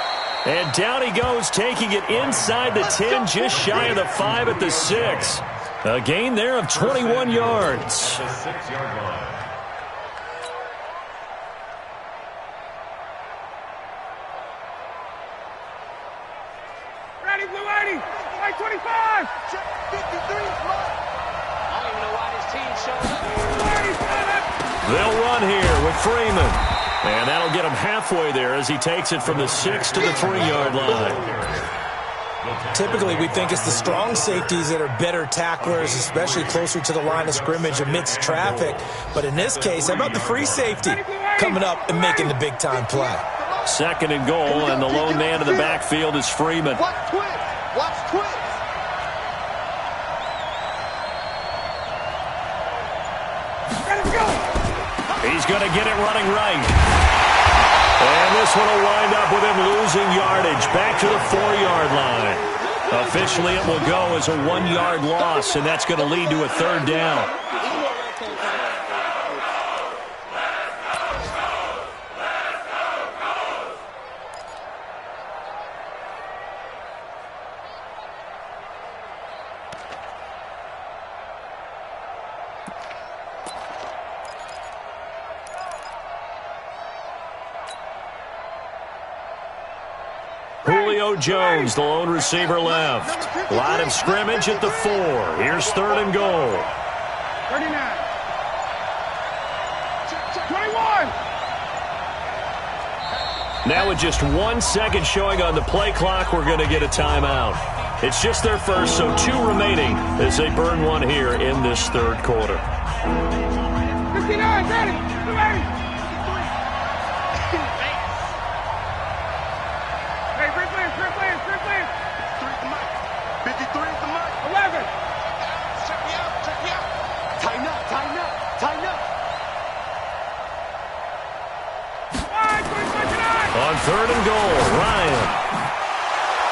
And down he goes, taking it inside the 10, just shy of the 5 at the 6. A gain there of 21 yards. The 6-yard line. Ready, blue 80. White 25. Check 53. I don't even know why this team showed up. They'll run here with Freeman. And that'll get him halfway there as he takes it from the 6 to the 3-yard line. Typically, we think it's the strong safeties that are better tacklers, especially closer to the line of scrimmage amidst traffic. But in this case, how about the free safety coming up and making the big-time play? Second and goal, and the lone man in the backfield is Freeman. Watch twins. He's going to get it running right. And this one will wind up with him losing yardage back to the 4-yard line. Officially, it will go as a 1-yard loss, and that's going to lead to a 3rd down. Jones, the lone receiver left. Line of scrimmage at the 4. Here's 3rd and goal. 39. 21. Now with just 1 second showing on the play clock, we're going to get a timeout. It's just their first, so 2 remaining as they burn one here in this 3rd quarter. 59, 30, 280. On 3rd and goal, Ryan.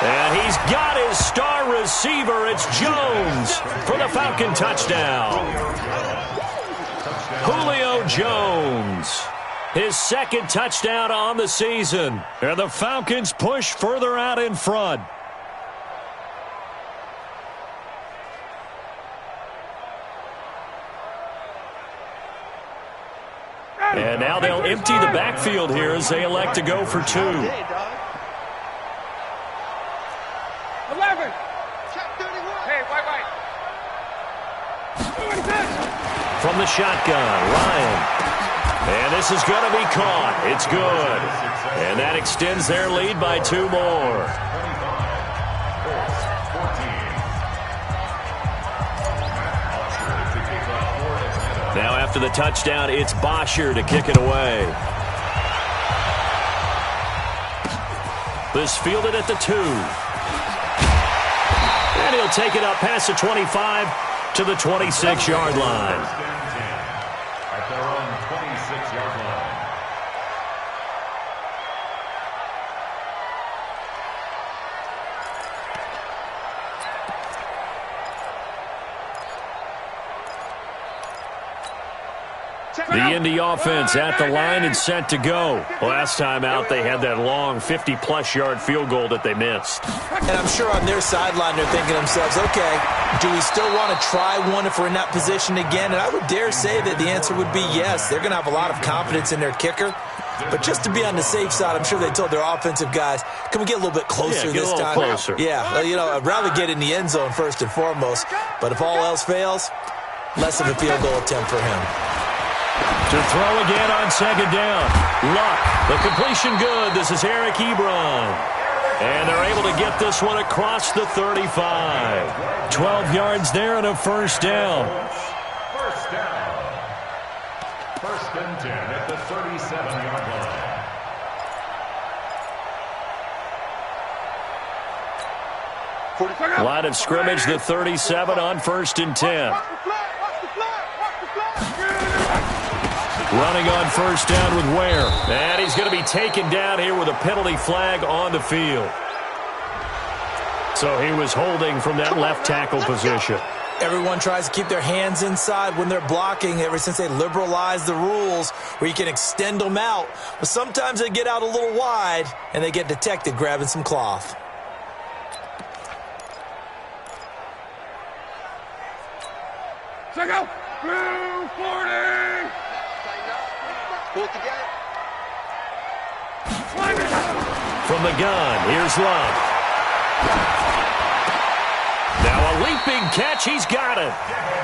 And he's got his star receiver. It's Jones for the Falcon touchdown. Julio Jones, his 2nd touchdown on the season. And the Falcons push further out in front. And now they'll empty the backfield here as they elect to go for 2. 11. Hey, white. From the shotgun, Ryan. And this is going to be caught. It's good. And that extends their lead by 2 more. Now after the touchdown, it's Bosher to kick it away. This fielded at the 2. And he'll take it up past the 25 to the 26-yard line. At their own 26-yard line. The Indy offense at the line and set to go. Last time out, they had that long 50-plus yard field goal that they missed. And I'm sure on their sideline they're thinking to themselves, okay, do we still want to try one if we're in that position again? And I would dare say that the answer would be yes. They're going to have a lot of confidence in their kicker. But just to be on the safe side, I'm sure they told their offensive guys, can we get a little bit closer this time? Closer. Yeah, I'd rather get in the end zone first and foremost. But if all else fails, less of a field goal attempt for him. To throw again on 2nd down. Luck. The completion good. This is Eric Ebron. And they're able to get this one across the 35. 12 yards there and a 1st down. First down. First and 10 at the 37-yard line. Line of scrimmage, the 37 on first and 10. Running on first down with Ware. And he's going to be taken down here with a penalty flag on the field. So he was holding from that left tackle position. Everyone tries to keep their hands inside when they're blocking ever since they liberalized the rules where you can extend them out. But sometimes they get out a little wide and they get detected grabbing some cloth. Check out. Blue 40. Pull together. From the gun, here's Love. Now a leaping catch, he's got it.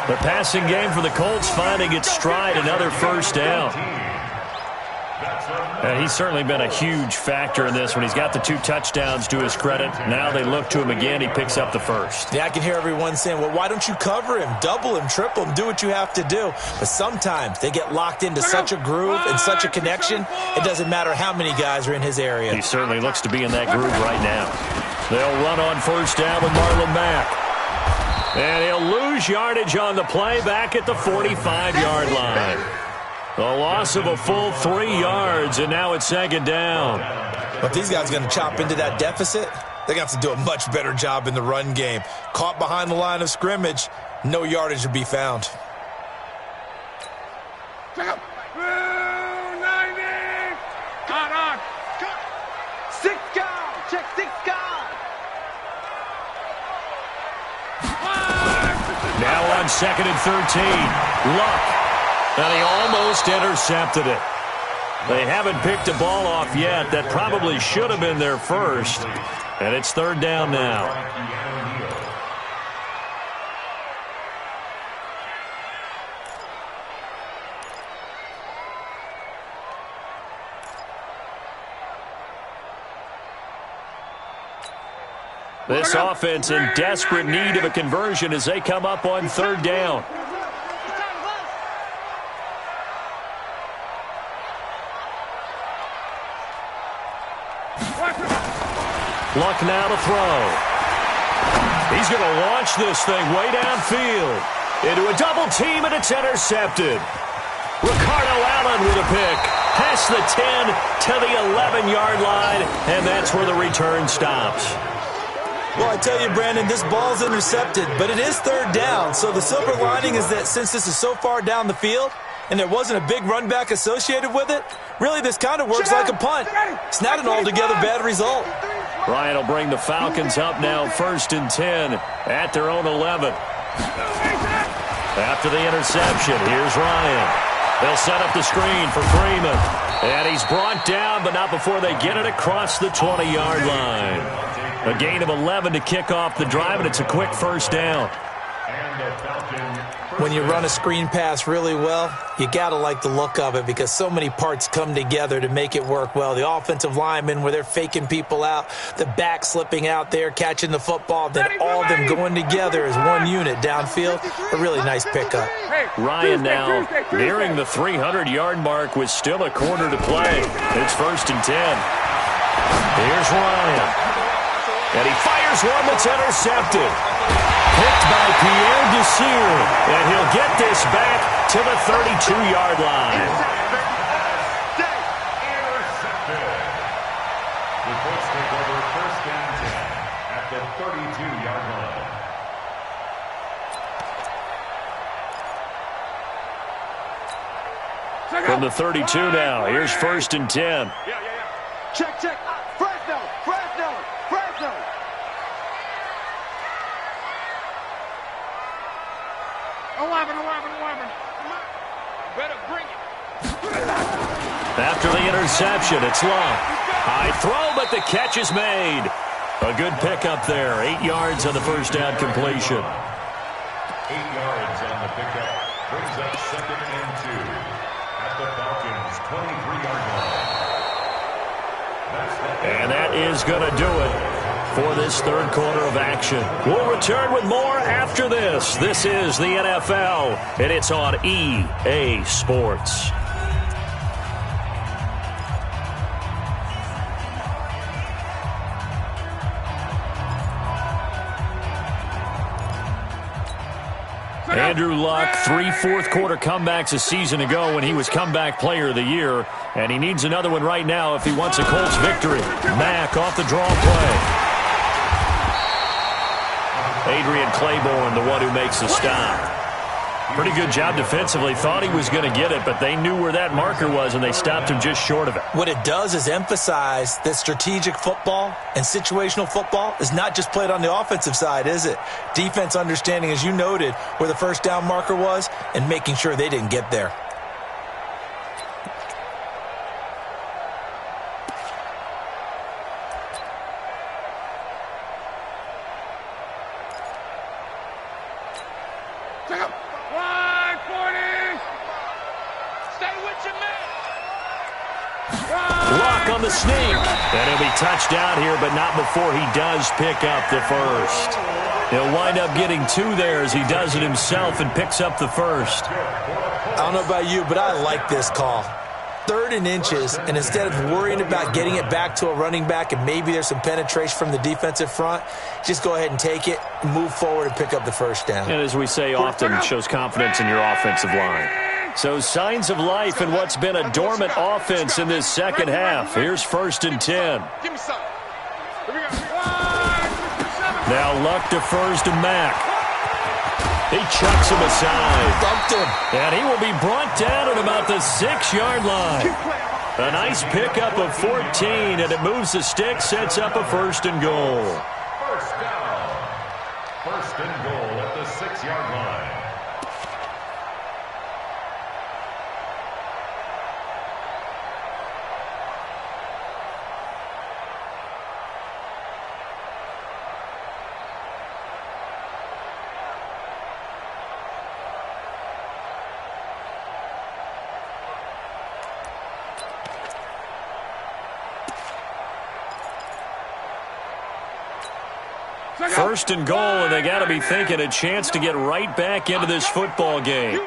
The passing game for the Colts finding its stride, another first down. And he's certainly been a huge factor in this when he's got the 2 touchdowns to his credit. Now they look to him again. He picks up the first. Yeah, I can hear everyone saying, well, why don't you cover him, double him, triple him, do what you have to do. But sometimes they get locked into such a groove and such a connection, it doesn't matter how many guys are in his area. He certainly looks to be in that groove right now. They'll run on first down with Marlon Mack. And he'll lose yardage on the play back at the 45-yard line. A loss of a full 3 yards, and now it's second down. But these guys are going to chop into that deficit. They're going to have to do a much better job in the run game. Caught behind the line of scrimmage, no yardage to be found. Check out. Blue 90. On. 6 guys. Check 6 guys. Now on second and 13. Luck. And he almost intercepted it. They haven't picked a ball off yet. That probably should have been their first. And it's third down now. This offense in desperate need of a conversion as they come up on third down. Luck now to throw. He's going to launch this thing way downfield. Into a double team, and it's intercepted. Ricardo Allen with a pick. Past the 10 to the 11-yard line, and that's where the return stops. Well, I tell you, Brandon, this ball's intercepted, but it is third down. So the silver lining is that since this is so far down the field and there wasn't a big run back associated with it, really this kind of works like a punt. It's not an altogether bad result. Ryan will bring the Falcons up now, first and 10 at their own 11. After the interception, here's Ryan. They'll set up the screen for Freeman. And he's brought down, but not before they get it across the 20-yard line. A gain of 11 to kick off the drive, and it's a quick first down. When you run a screen pass really well, you got to like the look of it because so many parts come together to make it work well. The offensive linemen, where they're faking people out, the back slipping out there, catching the football, then all of them going together as one unit downfield. A really nice pickup. Ryan now nearing the 300-yard mark with still a quarter to play. It's first and 10. Here's Ryan. And he fires one that's intercepted. Picked by Pierre Desir. And he'll get this back to the 32-yard line. Intercepted. The Colts take over first and 10 at the 32-yard line. From the 32 now, here's first and 10. Check. Fresno. 11. Better bring it. After the interception, it's Long. High throw, but the catch is made. A good pickup there. 8 yards on the first down completion. 8 yards on the pickup. Brings up second and 2 at the Falcons' 23-yard line. And that is going to do it for this third quarter of action. We'll return with more after this. This is the NFL, and it's on EA Sports. Andrew Luck, 3 fourth-quarter comebacks a season ago when he was comeback player of the year, and he needs another one right now if he wants a Colts victory. Mack off the draw play. Adrian Claiborne, the one who makes the stop. Pretty good job defensively. Thought he was going to get it, but they knew where that marker was, and they stopped him just short of it. What it does is emphasize that strategic football and situational football is not just played on the offensive side, is it? Defense understanding, as you noted, where the first down marker was and making sure they didn't get there. On the sneak. And he'll be touched down here, but not before he does pick up the first. He'll wind up getting 2 there as he does it himself and picks up the first. I don't know about you, but I like this call. 3rd and inches, and instead of worrying about getting it back to a running back and maybe there's some penetration from the defensive front, just go ahead and take it, move forward, and pick up the first down. And as we say often, it shows confidence in your offensive line. So signs of life in what's been a dormant offense in this second half. Here's 1st and 10. Give me some. Now Luck defers to Mack. He chucks him aside. Dumped him. And he will be brought down at about the 6-yard line. A nice pickup of 14, and it moves the stick, sets up a 1st and goal. First down. 1st and goal at the 6-yard line. First and goal, and they got to be thinking a chance to get right back into this football game.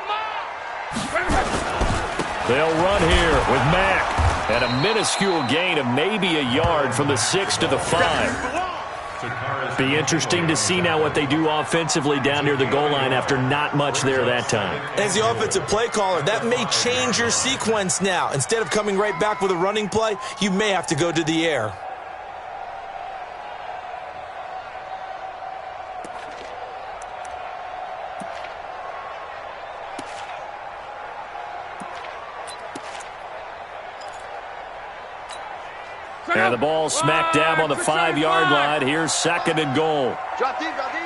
They'll run here with Mack, and a minuscule gain of maybe a yard from the 6 to the 5. Be interesting to see now what they do offensively down near the goal line after not much there that time. As the offensive play caller, that may change your sequence now. Instead of coming right back with a running play, you may have to go to the air. And the ball smack dab on the 5-yard line. Here's 2nd and goal. Drop deep, drop deep.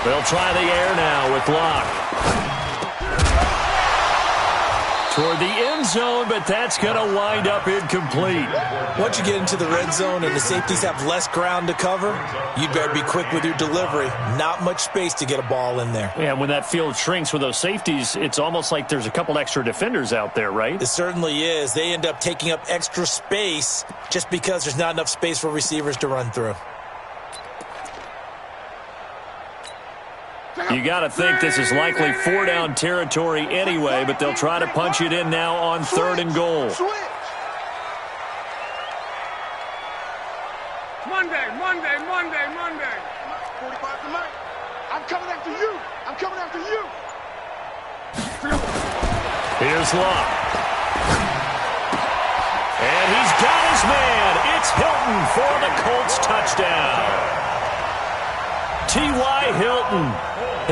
They'll try the air now with Luck. Toward the end zone, but that's going to wind up incomplete. Once you get into the red zone and the safeties have less ground to cover, you'd better be quick with your delivery. Not much space to get a ball in there. Yeah, when that field shrinks with those safeties, it's almost like there's a couple extra defenders out there, right? It certainly is. They end up taking up extra space just because there's not enough space for receivers to run through. You got to think this is likely 4-down territory anyway, but they'll try to punch it in now on 3rd and goal. Monday. 45 tonight. I'm coming after you. I'm coming after you. Here's Luck. And he's got his man. It's Hilton for the Colts touchdown. T.Y. Hilton,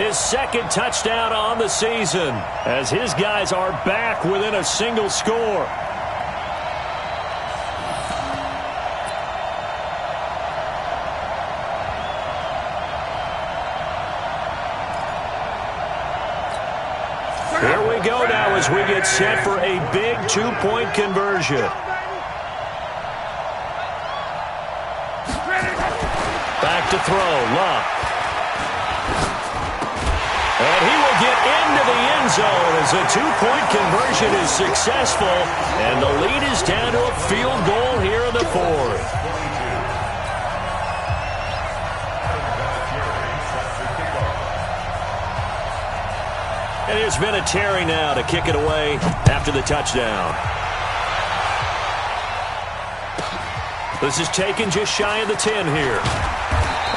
his 2nd touchdown on the season, as his guys are back within a single score. Here we go now as we get set for a big 2-point conversion. Back to throw, Luck. And he will get into the end zone as a 2-point conversion is successful. And the lead is down to a field goal here in the 4th. And there's been a Terry now to kick it away after the touchdown. This is taken just shy of the 10 here.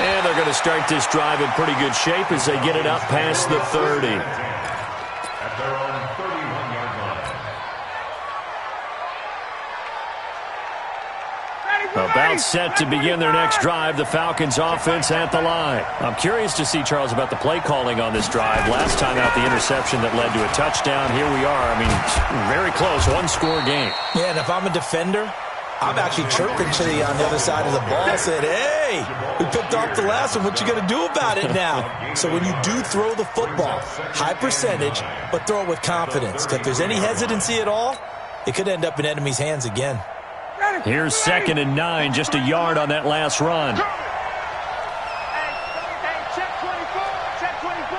And they're going to start this drive in pretty good shape as they get it up past the 30. At their own 31-yard line. About set to begin their next drive, the Falcons offense at the line. I'm curious to see, Charles, about the play calling on this drive. Last time out, the interception that led to a touchdown. Here we are. I mean, very close, one-score game. Yeah, and if I'm a defender, I'm actually chirping to the on the other side of the ball, saying, hey, we picked off the last one. What you going to do about it now? So when you do throw the football, high percentage, but throw it with confidence. Because if there's any hesitancy at all, it could end up in enemy's hands again. Here's 2nd and 9, just a yard on that last run. Check 24. Check 24.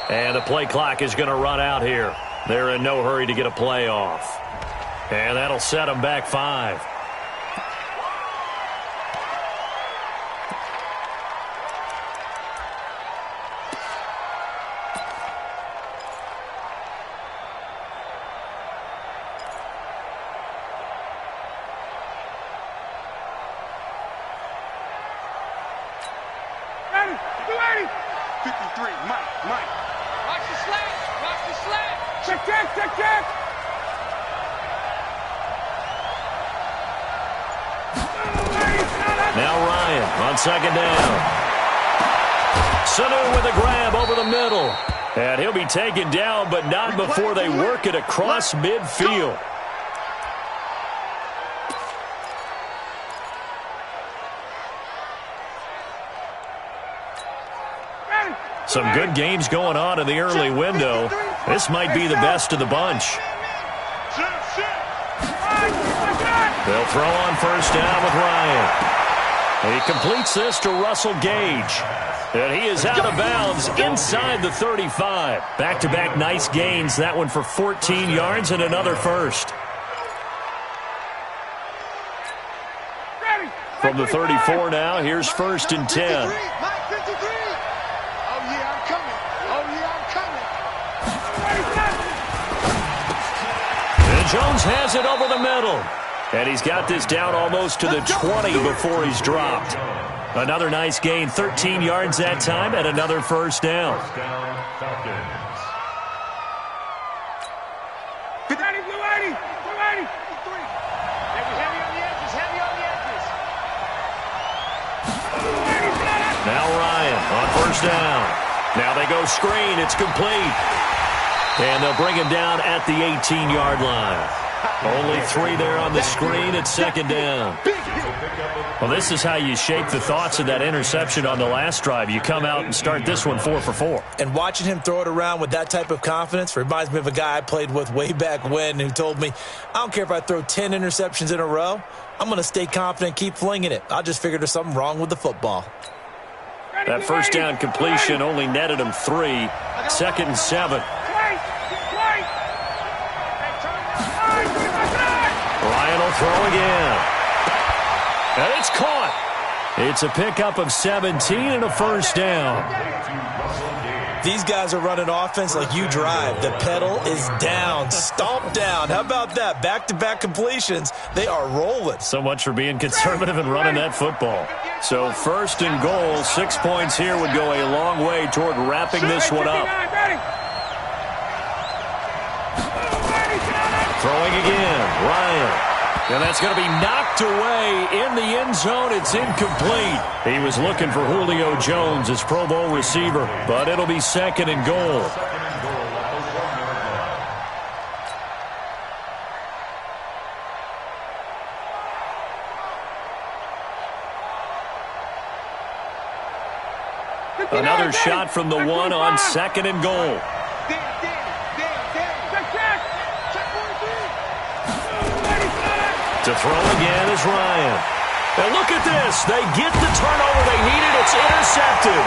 And the play clock is going to run out here. They're in no hurry to get a play off. And that'll set them back 5. Now Ryan on 2nd down. Sanu with a grab over the middle. And he'll be taken down, but not before they work it across midfield. Some good games going on in the early window. This might be the best of the bunch. They'll throw on 1st down with Ryan. He completes this to Russell Gage. And he is out of bounds inside the 35. Back-to-back nice gains. That one for 14 yards and another first. From the 34 now, here's 1st and 10. And Jones has it over the middle. And he's got this down almost to the 20 before he's dropped. Another nice gain, 13 yards that time, and another 1st down. First down, Falcons. Now Ryan on 1st down. Now they go screen. It's complete. And they'll bring him down at the 18-yard line. Only 3 there on the screen at 2nd down. Well, this is how you shape the thoughts of that interception on the last drive. You come out and start this one 4 for 4. And watching him throw it around with that type of confidence reminds me of a guy I played with way back when who told me, I don't care if I throw 10 interceptions in a row. I'm going to stay confident, keep flinging it. I just figured there's something wrong with the football. That 1st down completion only netted him 3. 2nd and 7. Ryan will throw again. And it's caught. It's a pickup of 17 and a 1st down. These guys are running offense like you drive. The pedal is down, stomp down. How about that? Back-to-back completions. They are rolling. So much for being conservative and running that football. So 1st and goal, 6 points here would go a long way toward wrapping this one up. Throwing again, Ryan. And that's going to be knocked away in the end zone. It's incomplete. He was looking for Julio Jones, his Pro Bowl receiver, but it'll be 2nd and goal. Another shot from the 1 on 2nd and goal. To throw again is Ryan. And look at this. They get the turnover they needed. It's intercepted.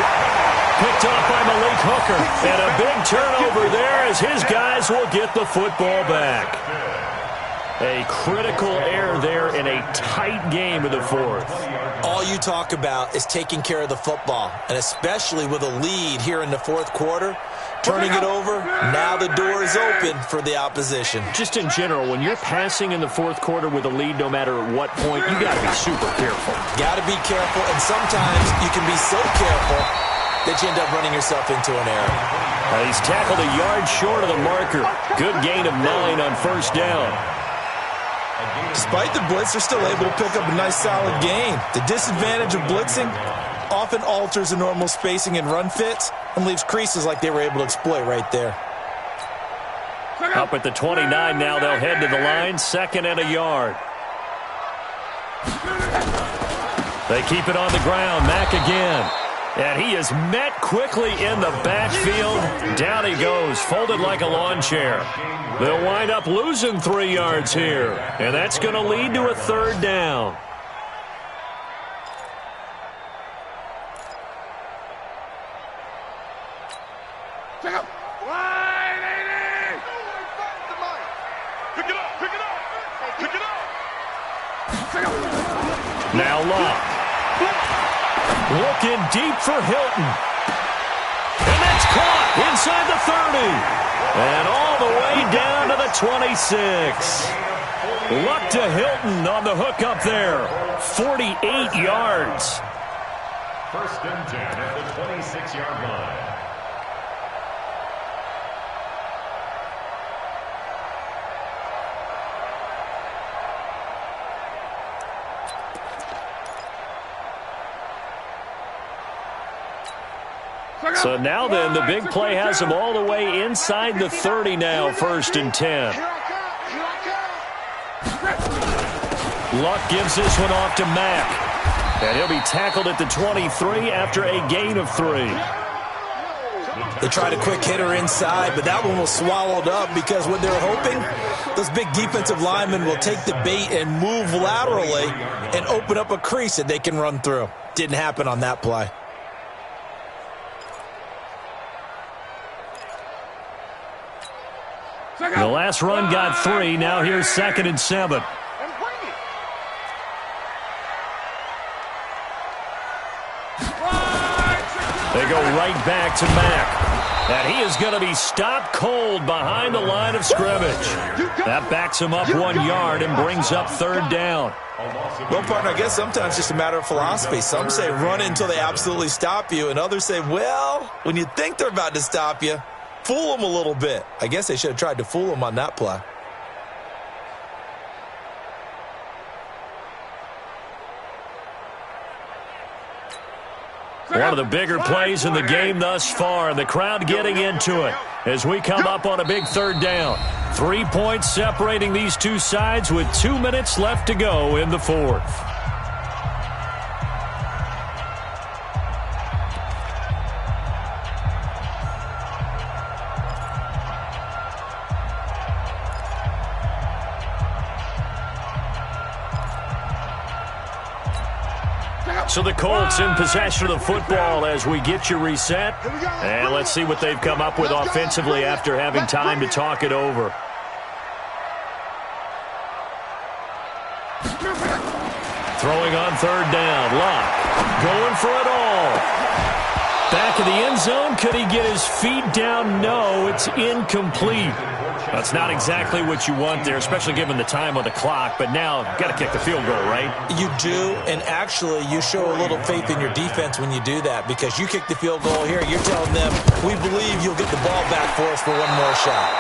Picked off by Malik Hooker. And a big turnover there as his guys will get the football back. A critical error there in a tight game in the fourth. All you talk about is taking care of the football, and especially with a lead here in the fourth quarter, turning it over, now the door is open for the opposition. Just in general, when you're passing in the fourth quarter with a lead, no matter at what point, you got to be super careful. Got to be careful, and sometimes you can be so careful that you end up running yourself into an error. He's tackled a yard short of the marker. Good gain of 9 on first down. Despite the blitz, they're still able to pick up a nice solid gain. The disadvantage of blitzing often alters the normal spacing and run fits and leaves creases like they were able to exploit right there. Up at the 29 now, they'll head to the line, 2nd and a yard. They keep it on the ground, Mack again. And he is met quickly in the backfield. Down he goes, folded like a lawn chair. They'll wind up losing 3 yards here, and that's going to lead to a 3rd down. Pick it up. Pick it up. Now Locke. Looking deep for Hilton. And that's caught inside the 30. And all the way down to the 26. Luck to Hilton on the hook up there. 48 yards. 1st and 10 at the 26-yard line. So now then, the big play has them all the way inside the 30 now, 1st and 10. Luck gives this one off to Mack. And he'll be tackled at the 23 after a gain of 3. They tried a quick hitter inside, but that one was swallowed up because what they were hoping, those big defensive linemen will take the bait and move laterally and open up a crease that they can run through. Didn't happen on that play. The last run got 3. Now here's 2nd and 7. They go right back to Mack. And he is going to be stopped cold behind the line of scrimmage. That backs him up 1 yard and brings up 3rd down. Well, partner, I guess sometimes it's just a matter of philosophy. Some say run until they absolutely stop you, and others say, well, when you think they're about to stop you, fool them a little bit. I guess they should have tried to fool them on that play. One of the bigger plays in the game thus far. The crowd getting into it as we come up on a big 3rd down. 3 points separating these two sides with 2 minutes left to go in the 4th. So the Colts in possession of the football as we get you reset. And let's see what they've come up with offensively after having time to talk it over. Throwing on 3rd down. Locke going for it all. Back of the end zone. Could he get his feet down? No, it's incomplete. That's not exactly what you want there, especially given the time on the clock. But now, got to kick the field goal, right? You do, and actually, you show a little faith in your defense when you do that, because you kick the field goal here, you're telling them, we believe you'll get the ball back for us for one more shot.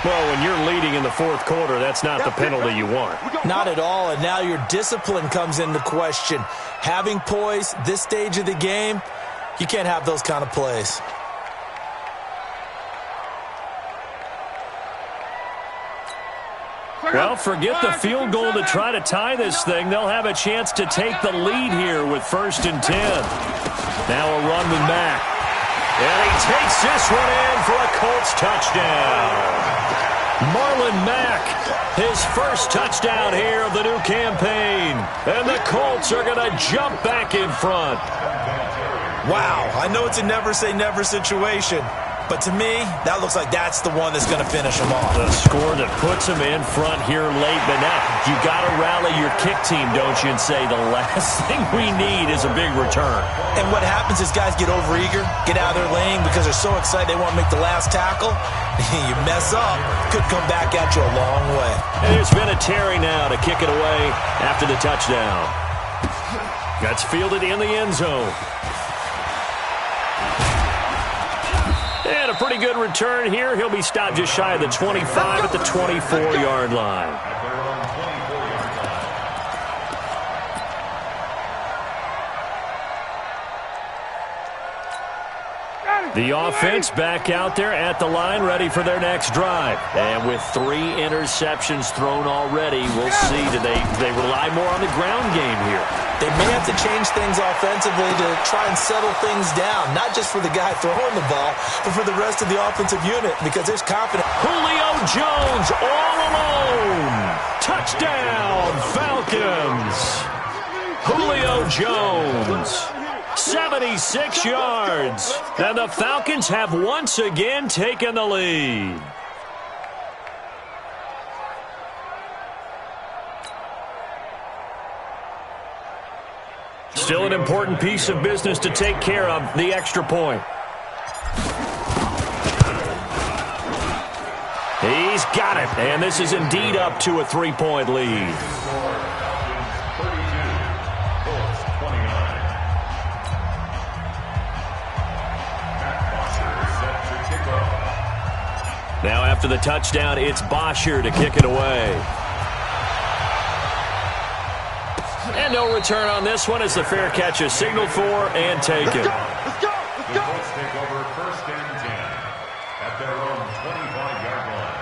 Well, when you're leading in the 4th quarter, that's not the penalty you want. Not at all, and now your discipline comes into question. Having poise this stage of the game, you can't have those kind of plays. Well, forget the field goal to try to tie this thing. They'll have a chance to take the lead here with 1st and 10. Now a run with Mack. And he takes this one in for a Colts touchdown. Marlon Mack, his first touchdown here of the new campaign. And the Colts are going to jump back in front. Wow, I know it's a never-say-never situation, but to me, that looks like that's the one that's going to finish them off. The score that puts them in front here late, but now you got to rally your kick team, don't you, and say the last thing we need is a big return. And what happens is guys get overeager, get out of their lane because they're so excited they want to make the last tackle. You mess up, could come back at you a long way. And there's been a Terry now to kick it away after the touchdown. That's fielded in the end zone. And a pretty good return here. He'll be stopped just shy of the 25 at the 24-yard line. The offense back out there at the line, ready for their next drive. And with 3 interceptions thrown already, we'll see. Do they rely more on the ground game here? They may have to change things offensively to try and settle things down, not just for the guy throwing the ball, but for the rest of the offensive unit, because there's confidence. Julio Jones all alone. Touchdown, Falcons. Julio Jones, 76 yards. And the Falcons have once again taken the lead. Still an important piece of business to take care of, the extra point. He's got it, and this is indeed up to a 3-point lead. Now after the touchdown, it's Bosher to kick it away. And no return on this one as the fair catch is signaled for and taken. Let's go! The Colts take over 1st and 10 at their own 25-yard line.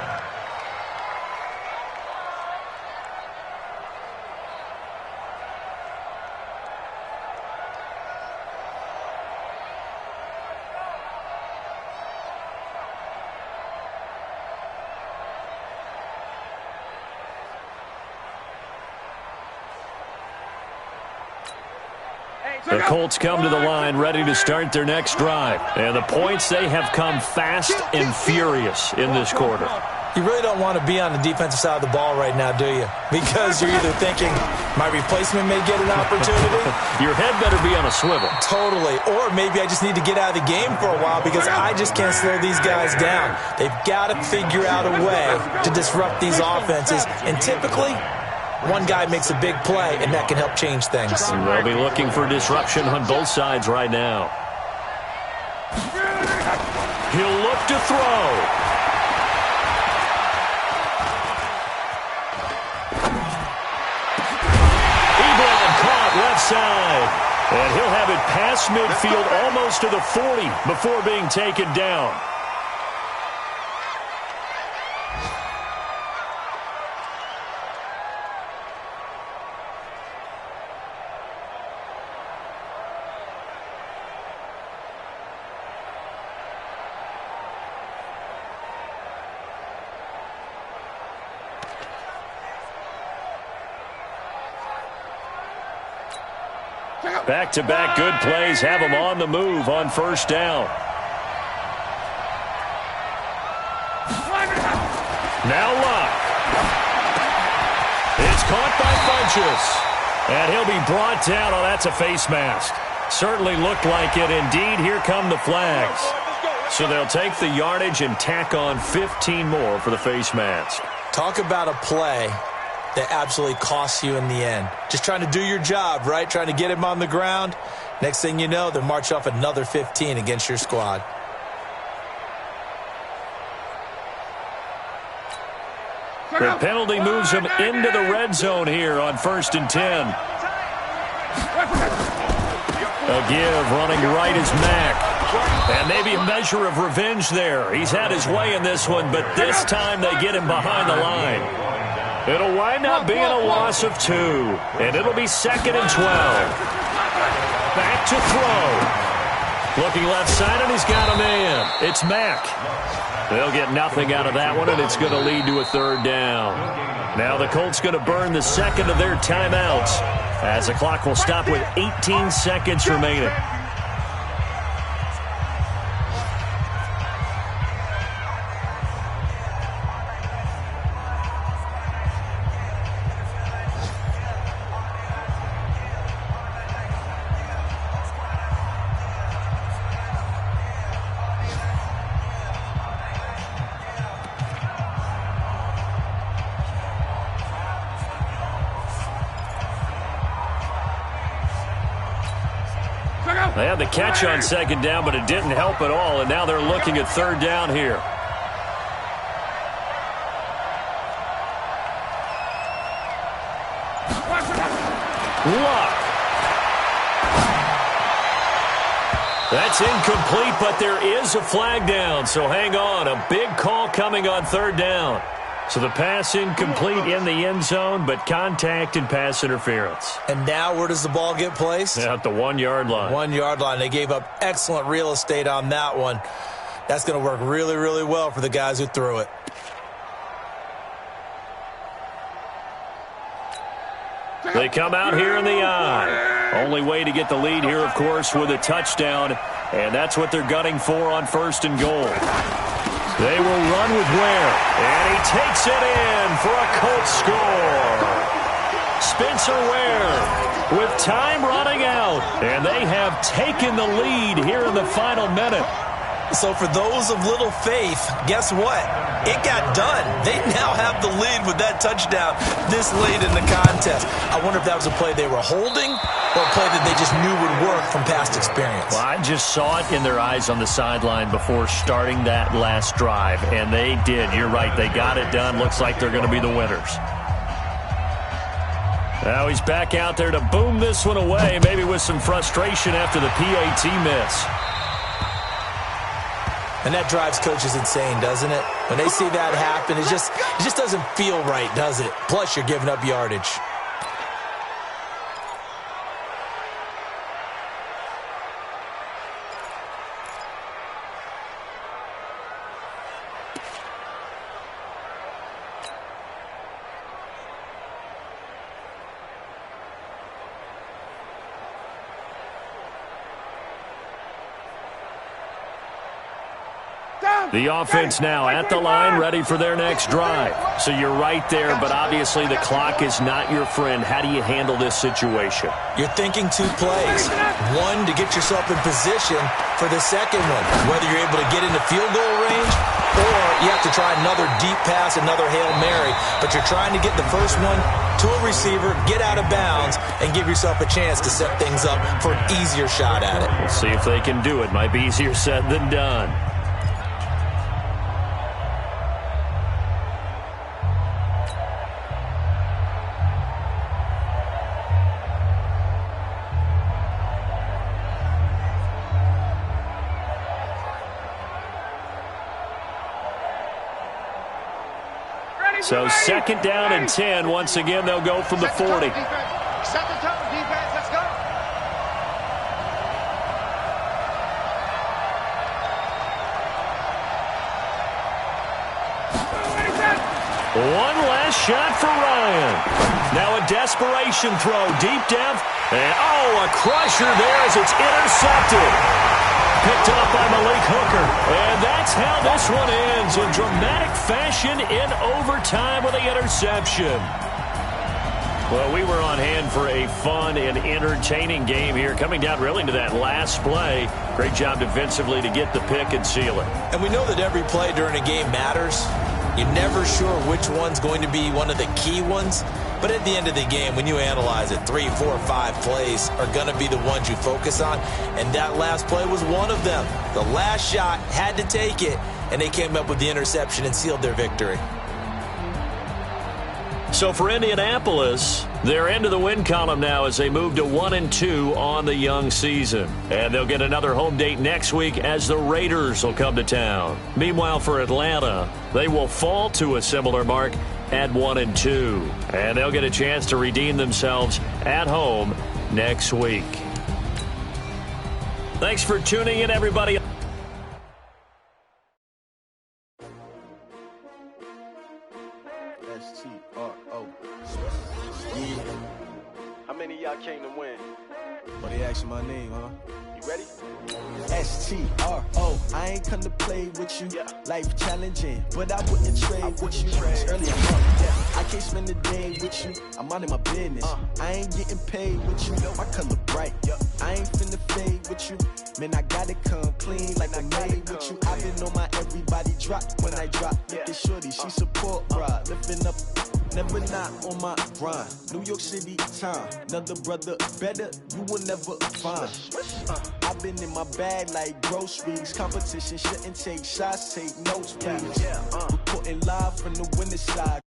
The Colts come to the line ready to start their next drive. And the points, they have come fast and furious in this quarter. You really don't want to be on the defensive side of the ball right now, do you? Because you're either thinking, my replacement may get an opportunity. Your head better be on a swivel. Totally. Or maybe I just need to get out of the game for a while because I just can't slow these guys down. They've got to figure out a way to disrupt these offenses. And typically, one guy makes a big play, and that can help change things. They'll be looking for disruption on both sides right now. He'll look to throw. Ebron caught left side. And he'll have it past midfield almost to the 40 before being taken down. Back-to-back good plays have them on the move on 1st down. Now Luck. It's caught by Funchess. And he'll be brought down. Oh, that's a face mask. Certainly looked like it. Indeed, here come the flags. So they'll take the yardage and tack on 15 more for the face mask. Talk about a play that absolutely costs you in the end. Just trying to do your job, right? Trying to get him on the ground. Next thing you know, they'll march off another 15 against your squad. The penalty moves him into the red zone here on 1st and 10. A give running right is Mack. And maybe a measure of revenge there. He's had his way in this one, but this time they get him behind the line. It'll wind up being a loss of 2. And it'll be 2nd and 12. Back to throw. Looking left side, and he's got a man. It's Mack. They'll get nothing out of that one, and it's going to lead to a 3rd down. Now the Colts going to burn the 2nd of their timeouts as the clock will stop with 18 seconds remaining. They had the catch on second down, but it didn't help at all, and now they're looking at third down here. Luck. That's incomplete, but there is a flag down, so hang on. A big call coming on third down. So the pass incomplete in the end zone, but contact and pass interference. And now where does the ball get placed? At the 1-yard line. 1-yard line. They gave up excellent real estate on that one. That's going to work really, really well for the guys who threw it. They come out here in the I. Only way to get the lead here, of course, with a touchdown, and that's what they're gunning for on 1st and goal. They will run with Ware, and he takes it in for a Colts score. Spencer Ware with time running out, and they have taken the lead here in the final minute. So for those of little faith, guess what? It got done. They now have the lead with that touchdown this late in the contest. I wonder if that was a play they were holding or a play that they just knew would work from past experience. Well, I just saw it in their eyes on the sideline before starting that last drive, and they did. You're right. They got it done. Looks like they're going to be the winners. Now he's back out there to boom this one away, maybe with some frustration after the PAT miss. And that drives coaches insane, doesn't it? When they see that happen, it just doesn't feel right, does it? Plus, you're giving up yardage. The offense now at the line, ready for their next drive. So you're right there, but obviously the clock is not your friend. How do you handle this situation? You're thinking 2 plays. One, to get yourself in position for the second one, whether you're able to get into field goal range or you have to try another deep pass, another Hail Mary. But you're trying to get the first one to a receiver, get out of bounds, and give yourself a chance to set things up for an easier shot at it. We'll see if they can do it. Might be easier said than done. So 2nd down and 10. Once again, they'll go from the 40. Set the tone, defense. Let's go. One last shot for Ryan. Now a desperation throw, deep depth. And, a crusher there as it's intercepted. Picked up by Malik Hooker. And that's how this one ends, in dramatic fashion in overtime with the interception. Well, we were on hand for a fun and entertaining game here, coming down really to that last play. Great job defensively to get the pick and seal it. And we know that every play during a game matters. You're never sure which one's going to be one of the key ones. But at the end of the game, when you analyze it, 3, 4, 5 plays are going to be the ones you focus on. And that last play was one of them. The last shot had to take it, and they came up with the interception and sealed their victory. So for Indianapolis, they're into the win column now as they move to 1-2 on the young season. And they'll get another home date next week as the Raiders will come to town. Meanwhile, for Atlanta, they will fall to a similar mark at 1-2. And they'll get a chance to redeem themselves at home next week. Thanks for tuning in, everybody. How many of y'all came to win? But they asking my name, huh? You ready? STRO, I ain't come to play with you. Yeah. Life challenging, but I wouldn't trade with you. It's early, I'm up, yeah. I can't spend the day with you. I'm out of my business. I ain't getting paid with you. My color bright. I ain't finna fade with you. Man, I gotta come clean like I made with you. I've been on my everybody drop when I drop. Look at shorty, she support, bruh. Lifting up never not on my grind. New York City time, another brother better, you will never find. I've been in my bag like groceries. Competition shouldn't take shots, take notes, please. Reporting live from the winter side.